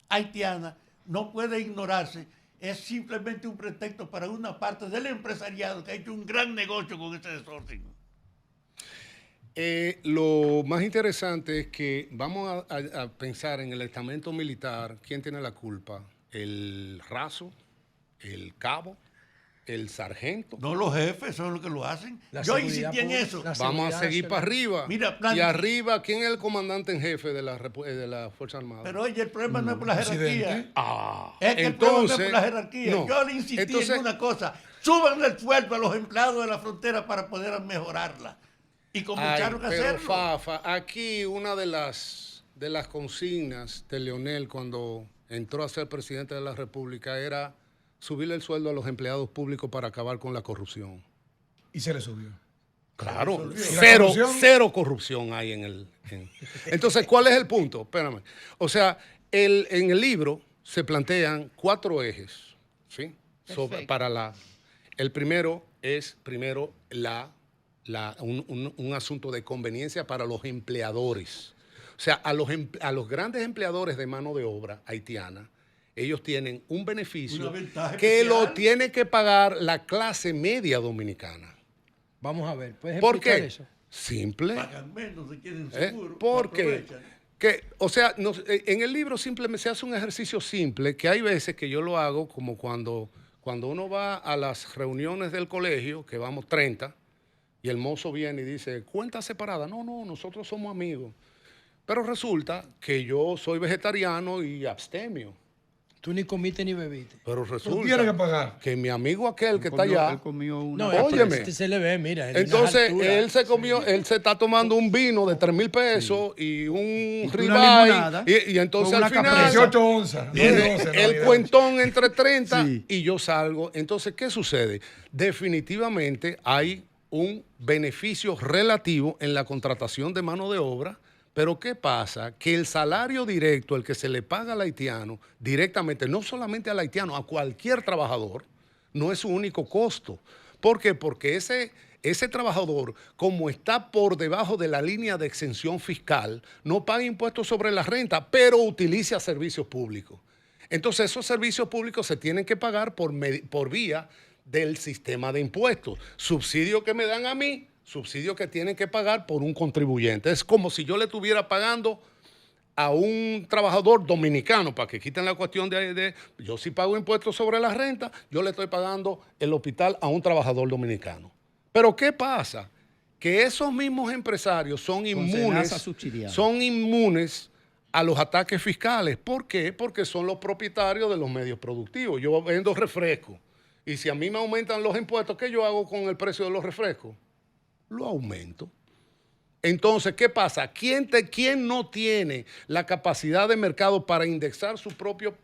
haitiana no puede ignorarse? Es simplemente un pretexto para una parte del empresariado que ha hecho un gran negocio con ese desorden. Lo más interesante es que vamos a pensar en el estamento militar, ¿quién tiene la culpa? ¿El raso? ¿El cabo? ¿El sargento? No, los jefes son los que lo hacen. La Yo seguridad insistí en pública, eso. la Vamos a seguridad seguir para nacional. arriba. Mira, y arriba, ¿quién es el comandante en jefe de la Fuerza Armada? Pero oye, el problema no es por la jerarquía. presidente. Es que el problema no es por la jerarquía. no. Yo le insistí Entonces, en una cosa. Súbanle el sueldo a los empleados de la frontera para poder mejorarla. Y comenzaron a pero hacerlo. Fafa, aquí una de las consignas de Leonel cuando entró a ser presidente de la República era subirle el sueldo a los empleados públicos para acabar con la corrupción. Y se le subió. Claro, ¿Y la corrupción? cero corrupción hay en el... Entonces, ¿cuál es el punto? Espérame. O sea, en el libro se plantean 4 ejes, ¿sí? Perfecto. El primero es, un asunto de conveniencia para los empleadores. O sea, a los grandes empleadores de mano de obra haitiana, ellos tienen un beneficio Una ventaja que especial. lo tiene que pagar la clase media dominicana. Vamos a ver, ¿puedes ¿Por explicar qué? eso? Simple. Pagan menos, se quieren seguro. Porque, aprovechan. o sea, en el libro simplemente se hace un ejercicio simple, que hay veces que yo lo hago como cuando uno va a las reuniones del colegio, que vamos 30, y el mozo viene y dice, cuenta separada. No, nosotros somos amigos. Pero resulta que yo soy vegetariano y abstemio. Tú ni comiste ni bebiste. Pero Tú resulta tienes que pagar. que mi amigo aquel que está Él allá, comió una. No, Óyeme. este se le ve, mira. en unas entonces alturas. él se está tomando un vino de 3,000 pesos y un una ribeye, limonada, y entonces con al una final 18 onzas. No tiene de 12, no, el ni de cuentón entre 30 Sí. y yo salgo. Entonces, ¿qué sucede? Definitivamente hay un beneficio relativo en la contratación de mano de obra, pero ¿qué pasa? Que el salario directo, el que se le paga al haitiano directamente, no solamente al haitiano, a cualquier trabajador, no es su único costo. ¿Por qué? Porque ese trabajador, como está por debajo de la línea de exención fiscal, no paga impuestos sobre la renta, pero utiliza servicios públicos. Entonces, esos servicios públicos se tienen que pagar por vía del sistema de impuestos. Subsidio que me dan a mí, subsidio que tienen que pagar por un contribuyente. Es como si yo le estuviera pagando a un trabajador dominicano, para que quiten la cuestión yo sí pago impuestos sobre la renta, yo le estoy pagando el hospital a un trabajador dominicano. Pero ¿qué pasa? Que esos mismos empresarios son Senasa subsidiada. inmunes a los ataques fiscales. ¿Por qué? Porque son los propietarios de los medios productivos. Yo vendo refrescos y si a mí me aumentan los impuestos, ¿qué yo hago con el precio de los refrescos? Lo aumento. Entonces, ¿qué pasa? ¿Quién no tiene la capacidad de mercado para indexar su propio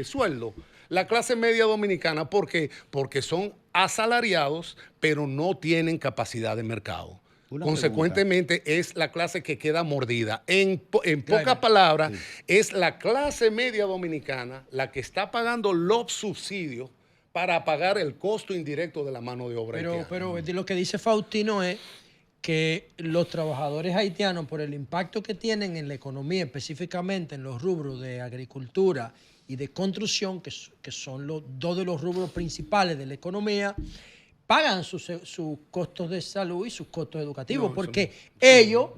sueldo? La clase media dominicana. ¿Por qué? Porque son asalariados, pero no tienen capacidad de mercado. Una Consecuentemente, es la clase que queda mordida. En pocas palabras, es la clase media dominicana la que está pagando los subsidios para pagar el costo indirecto de la mano de obra haitiana. Pero lo que dice Faustino es que los trabajadores haitianos, por el impacto que tienen en la economía, específicamente en los rubros de agricultura y de construcción, que son los dos de los rubros principales de la economía, pagan sus costos de salud y sus costos educativos, No, porque ellos,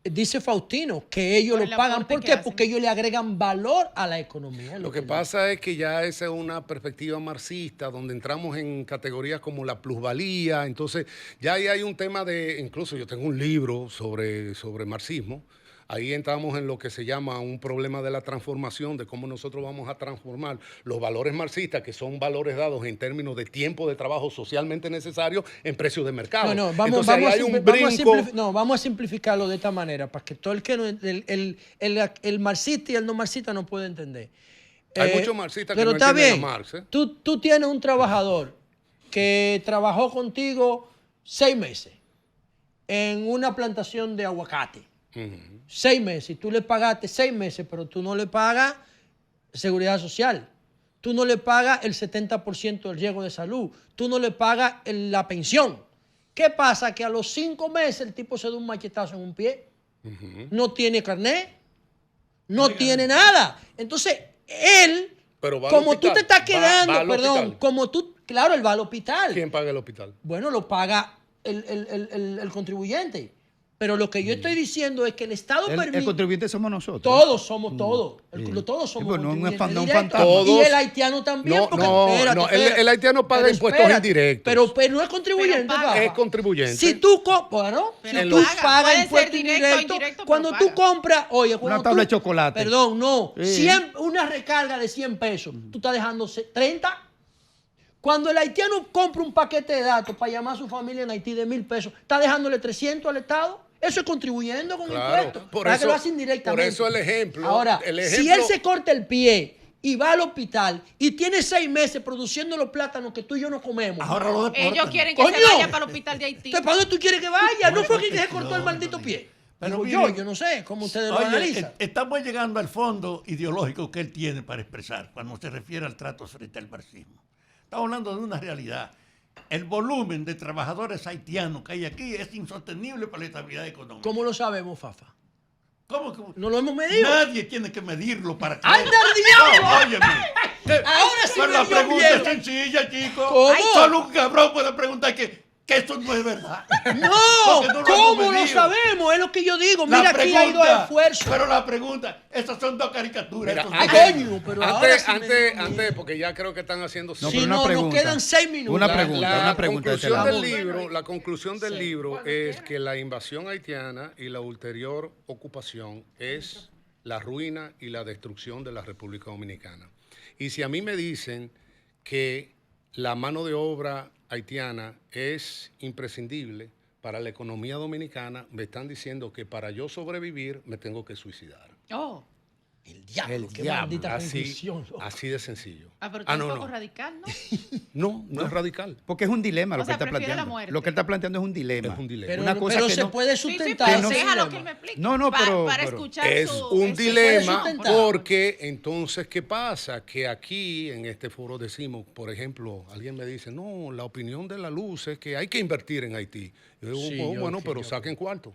dice Faustino, que ellos Por lo el pagan. aporte ¿Por que qué? hacen. Porque ellos le agregan valor a la economía. Lo que pasa es que ya esa es una perspectiva marxista, donde entramos en categorías como la plusvalía. Entonces, ya ahí hay un tema de, incluso yo tengo un libro sobre marxismo. Ahí entramos en lo que se llama un problema de la transformación, de cómo nosotros vamos a transformar los valores marxistas, que son valores dados en términos de tiempo de trabajo socialmente necesario, en precios de mercado. Entonces, ahí hay un brinco. Vamos a simplificarlo de esta manera, para que todo el que no, el marxista y el no marxista no pueda entender. Hay muchos marxistas que pero no está entienden bien. a Marx. Tú tienes un trabajador que trabajó contigo 6 meses en una plantación de aguacate. 6 meses. Y tú le pagaste 6 meses, pero tú no le pagas seguridad social. Tú no le pagas el 70% del riesgo de salud. Tú no le pagas la pensión. ¿Qué pasa? Que a los 5 meses el tipo se da un machetazo en un pie. No tiene carnet. No tiene nada. Entonces, él, Pero va al como tú hospital. te estás Va quedando, al perdón, hospital. como tú, claro, él va al hospital. ¿Quién paga el hospital? Bueno, lo paga el contribuyente. Pero lo que yo estoy diciendo es que el Estado El permite... contribuyente somos nosotros. Todos somos todos. Sí. Todos Sí, somos pues no es un contribuyentes no un directos. fantasma. Y el haitiano también. No, porque, no, espérate, no, espérate. el haitiano paga Pero impuestos espérate, indirectos. Pero no es contribuyente, Pero paga. papá. Es contribuyente. Si tú, bueno, Pero si paga. tú pagas Puede ser impuestos directo o indirectos, indirecto, pero cuando paga. tú compras, oye, cuando Una tabla tú- de chocolate. Perdón, no. Sí. Una recarga de 100 pesos, tú estás dejando 30. Cuando el haitiano compra un paquete de datos para llamar a su familia en Haití de 1,000 pesos, está dejándole 300 al Estado. Eso es contribuyendo con Claro, impuestos. por Para eso- que lo hace indirectamente. por eso el ejemplo- Ahora, el si ejemplo- él se corta el pie y va al hospital y tiene 6 meses produciendo los plátanos que tú y yo no comemos. Ahora lo deportan. Ellos quieren que ¡Coño! se vaya para el hospital de Haití. Entonces, ¿para dónde tú quieres que vaya? No fue que se cortó el maldito pie. Pero Digo miren, yo no sé cómo ustedes lo Oye, analizan. estamos llegando al fondo ideológico que él tiene para expresar cuando se refiere al trato frente al marxismo. Estamos hablando de una realidad. El volumen de trabajadores haitianos que hay aquí es insostenible para la estabilidad económica. ¿Cómo lo sabemos, Fafa? ¿Cómo que? No lo hemos medido. Nadie tiene que medirlo para que... ¡Anda el diablo! No, óyeme. Ahora sí Pero me la dio pregunta miedo. es sencilla, chico. ¿Cómo? Solo un cabrón puede preguntar que eso no es verdad. No, Porque no lo ¿cómo hemos lo medido. sabemos? Es lo que yo digo. La Mira, aquí hay dos pregunta, esfuerzos. Pero la pregunta, esas son dos caricaturas. Mira, esos ¡Ay, dos- coño! Pero ahora sí me dio miedo. antes, porque ya creo que están haciendo... No, Si pero una no, nos pregunta. quedan 6 minutos. Una pregunta de este conclusión lado. del libro, la conclusión del libro es que la invasión haitiana y la ulterior ocupación es la ruina y la destrucción de la República Dominicana. Y si a mí me dicen que la mano de obra haitiana es imprescindible para la economía dominicana, me están diciendo que para yo sobrevivir me tengo que suicidar. Oh. El diablo, El qué diablo. maldita Así, conclusión. loco. así de sencillo. Pero tú eres un no, poco no. radical, ¿no? No es radical. Porque es un dilema O lo que sea, él está prefiere la planteando. muerte. Lo que él está planteando es un dilema. Es un dilema. Pero, una cosa pero que se no- puede Sí, sí, sustentar. pero no- ese déjalo dilema. que él me explique. No, no, pero- Para pero- escuchar Es su... un su- dilema sustentar. porque entonces, ¿qué pasa? Que aquí en este foro decimos, por ejemplo, alguien me dice, no, la opinión de la luz es que hay que invertir en Haití. Yo digo, Sí, "Oh, yo bueno, sí, pero yo saquen cuarto.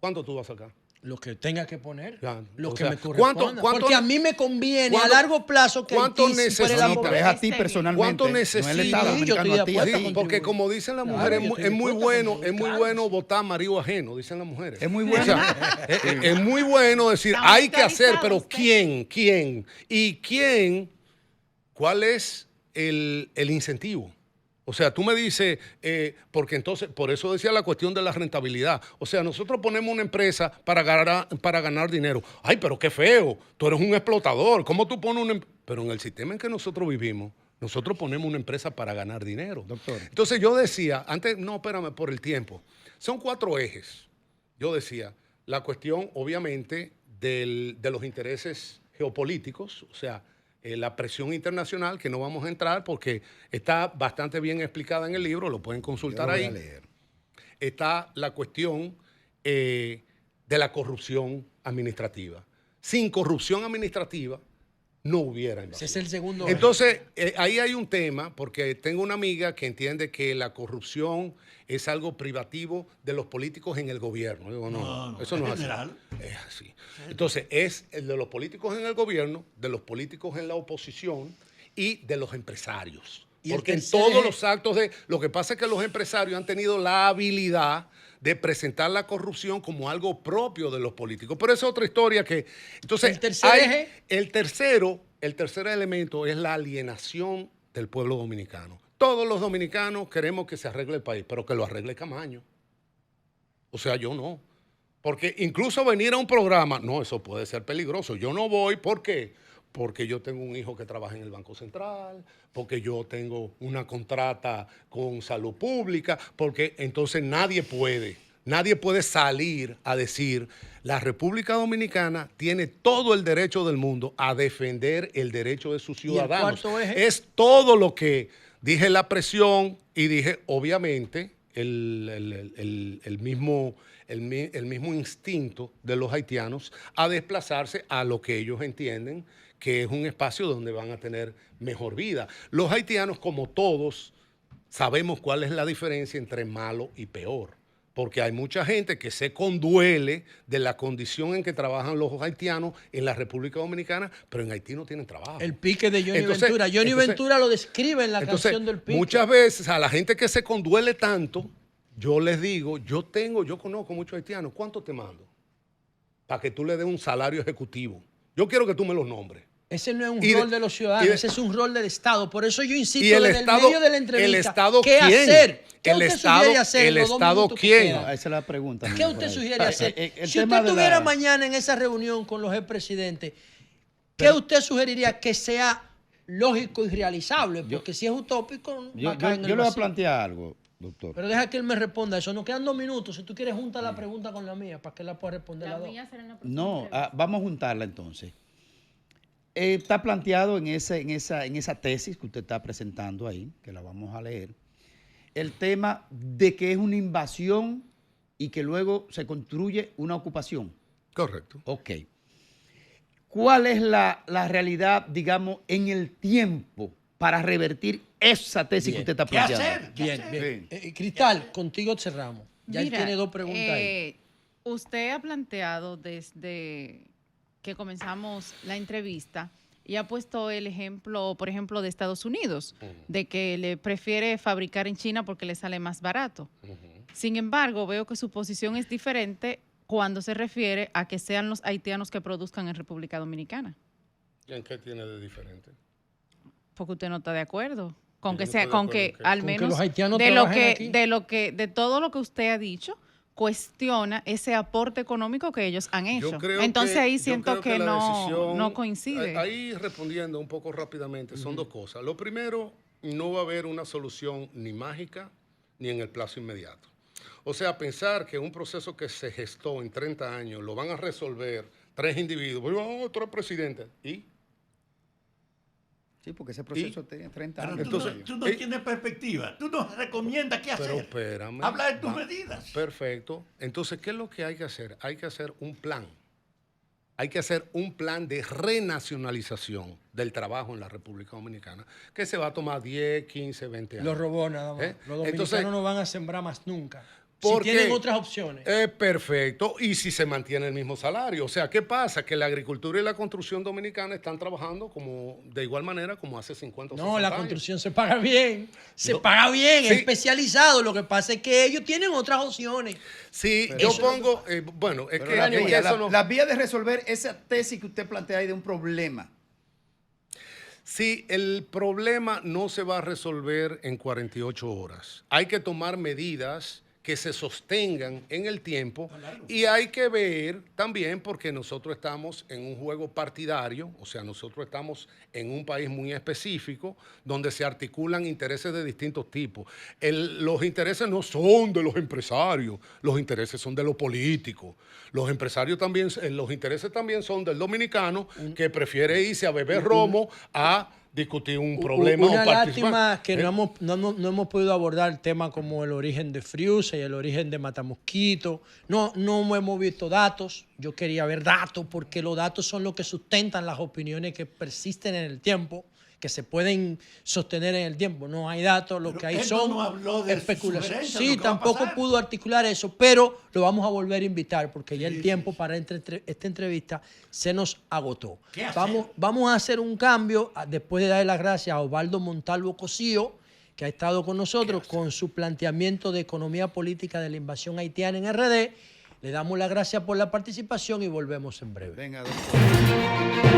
¿Cuánto tú vas a sacar? Lo que tenga que poner, Ya, lo o que sea, me corresponda. ¿cuánto- Porque a mí me conviene a cuánto- largo plazo que cuánto Haití supere la necesita? No, pero es pobreza. a ti personalmente. ¿Cuánto No es el necesita? Estado Sí, yo estoy dominicano de a ti. acuerdo a ti. con- Porque como dicen las Claro, mujeres, yo estoy es muy dispuesto a bueno, contribuir, es muy claro, bueno sí. votar marido ajeno, dicen las mujeres. Es muy O bueno. sea, es muy bueno decir, Está hay que hacer, mentalizado pero usted. ¿quién? ¿Y quién? ¿Cuál es el incentivo? O sea, tú me dices, porque entonces, por eso decía la cuestión de la rentabilidad. O sea, nosotros ponemos una empresa para ganar dinero. Ay, pero qué feo, tú eres un explotador. ¿Cómo tú pones una Pero en el sistema en que nosotros vivimos, nosotros ponemos una empresa para ganar dinero. Doctor. Entonces yo decía, antes, no, espérame, por el tiempo. Son 4 ejes. Yo decía, la cuestión, obviamente, de los intereses geopolíticos, o sea, la presión internacional, que no vamos a entrar porque está bastante bien explicada en el libro, lo pueden consultar Yo lo voy ahí. a leer. Está la cuestión de la corrupción administrativa. Sin corrupción administrativa no hubiera Ese invasión. es el segundo. Entonces, ahí hay un tema, porque tengo una amiga que entiende que la corrupción es algo privativo de los políticos en el gobierno. Digo, no, eso no es general. así. Es así. Entonces, es el de los políticos en el gobierno, de los políticos en la oposición y de los empresarios. Y el Porque en tercer todos eje- los actos de... Lo que pasa es que los empresarios han tenido la habilidad de presentar la corrupción como algo propio de los políticos. Pero esa es otra historia que... Entonces, El tercer eje. el tercer elemento es la alienación del pueblo dominicano. Todos los dominicanos queremos que se arregle el país, pero que lo arregle Camaño. O sea, yo no. Porque incluso venir a un programa, no, eso puede ser peligroso. Yo no voy, ¿por qué? Porque yo tengo un hijo que trabaja en el Banco Central, porque yo tengo una contrata con salud pública, porque entonces nadie puede salir a decir La República Dominicana tiene todo el derecho del mundo a defender el derecho de sus ciudadanos. cuarto eje? Es todo lo que dije, la presión, y dije, obviamente, el mismo instinto de los haitianos a desplazarse a lo que ellos entienden que es un espacio donde van a tener mejor vida. Los haitianos, como todos, sabemos cuál es la diferencia entre malo y peor. Porque hay mucha gente que se conduele de la condición en que trabajan los haitianos en la República Dominicana, pero en Haití no tienen trabajo. El pique de Johnny Ventura. Johnny Ventura lo describe en la canción del pique. Muchas veces a la gente que se conduele tanto, yo les digo, yo conozco muchos haitianos, ¿cuánto te mando? Para que tú le des un salario ejecutivo. Yo quiero que tú me los nombres. Ese no es un rol de los ciudadanos, ese es un rol del Estado. Por eso yo insisto desde el medio de la entrevista. ¿El Estado ¿Qué quién? hacer? ¿Qué El usted Estado, sugiere hacer? ¿El Estado quién? Esa es la pregunta. ¿Qué usted sugiere hacer? El Si tema usted de estuviera la- mañana en esa reunión con los expresidentes, ¿qué usted sugeriría que sea lógico y realizable? Porque si es utópico, va a caer en el yo le voy a vacío. plantear algo, doctor. Pero deja que él me responda eso. Nos quedan 2 minutos. Si tú quieres, junta la pregunta con la mía para que él la pueda responder La las dos. mía será en la próxima No, entrevista. vamos a juntarla entonces. Está planteado en esa tesis que usted está presentando ahí, que la vamos a leer, el tema de que es una invasión y que luego se construye una ocupación. Correcto. Ok. ¿Cuál es la realidad, digamos, en el tiempo para revertir esa tesis que usted está ¿Qué planteando? hacer? ¿Qué Bien, hacer? bien. Cristal, contigo cerramos. Ya él Mira, tiene 2 preguntas ahí. Usted ha planteado desde que comenzamos la entrevista y ha puesto el ejemplo, por ejemplo, de Estados Unidos, de que le prefiere fabricar en China porque le sale más barato. Sin embargo, veo que su posición es diferente cuando se refiere a que sean los haitianos que produzcan en República Dominicana. ¿Y en qué tiene de diferente? Porque usted no está de acuerdo con Yo que no sea, estoy de con acuerdo que en qué. al Con que menos los haitianos de lo trabajen que, aquí. de todo lo que usted ha dicho cuestiona ese aporte económico que ellos han hecho. Yo creo Entonces que- ahí yo siento creo que la decisión- no coincide. Ahí respondiendo un poco rápidamente, son dos cosas. Lo primero, no va a haber una solución ni mágica ni en el plazo inmediato. O sea, pensar que un proceso que se gestó en 30 años lo van a resolver 3 individuos, otro presidente, ¿y? Sí, porque ese proceso tiene 30 Pero años. Entonces, tú no tienes perspectiva. Tú nos recomiendas qué Pero hacer. espérame. Habla de tus medidas. Perfecto. Entonces, ¿qué es lo que hay que hacer? Hay que hacer un plan. Hay que hacer un plan de renacionalización del trabajo en la República Dominicana, que se va a tomar 10, 15, 20 años. Los robó nada más. ¿Eh? Los dominicanos Entonces, no van a sembrar más nunca. ¿por Si tienen qué? otras opciones. Perfecto. Y si se mantiene el mismo salario. O sea, ¿qué pasa? Que la agricultura y la construcción dominicana están trabajando como de igual manera como hace 50 o 60 No, la años. construcción se paga bien. Se No. paga bien, Sí. es especializado. Lo que pasa es que ellos tienen otras opciones. Sí, Pero yo eso- pongo, bueno, es Pero que, la es que vía, eso no... la vía de resolver esa tesis que usted plantea ahí de un problema. Sí, el problema no se va a resolver en 48 horas. Hay que tomar medidas que se sostengan en el tiempo y hay que ver también porque nosotros estamos en un juego partidario, o sea, nosotros estamos en un país muy específico donde se articulan intereses de distintos tipos. Los intereses no son de los empresarios, los intereses son de los políticos. Los empresarios también, los intereses también son del dominicano que prefiere irse a beber romo a discutir un problema. Una o participar. lástima que no hemos podido abordar temas como el origen de Friuse y el origen de Matamosquito. No hemos visto datos. Yo quería ver datos porque los datos son los que sustentan las opiniones que persisten en el tiempo, que se pueden sostener en el tiempo. No hay datos, lo Pero que hay él son no habló de especulaciones. sugerencias, Sí, lo que va a tampoco pasar. pudo articular eso, pero lo vamos a volver a invitar porque ya el tiempo para esta entrevista se nos agotó. ¿Qué hacer? Vamos a hacer un cambio después de darle las gracias a Osvaldo Montalvo Cosío, que ha estado con nosotros con su planteamiento de economía política de la invasión haitiana en RD. Le damos las gracias por la participación y volvemos en breve. Venga, doctor.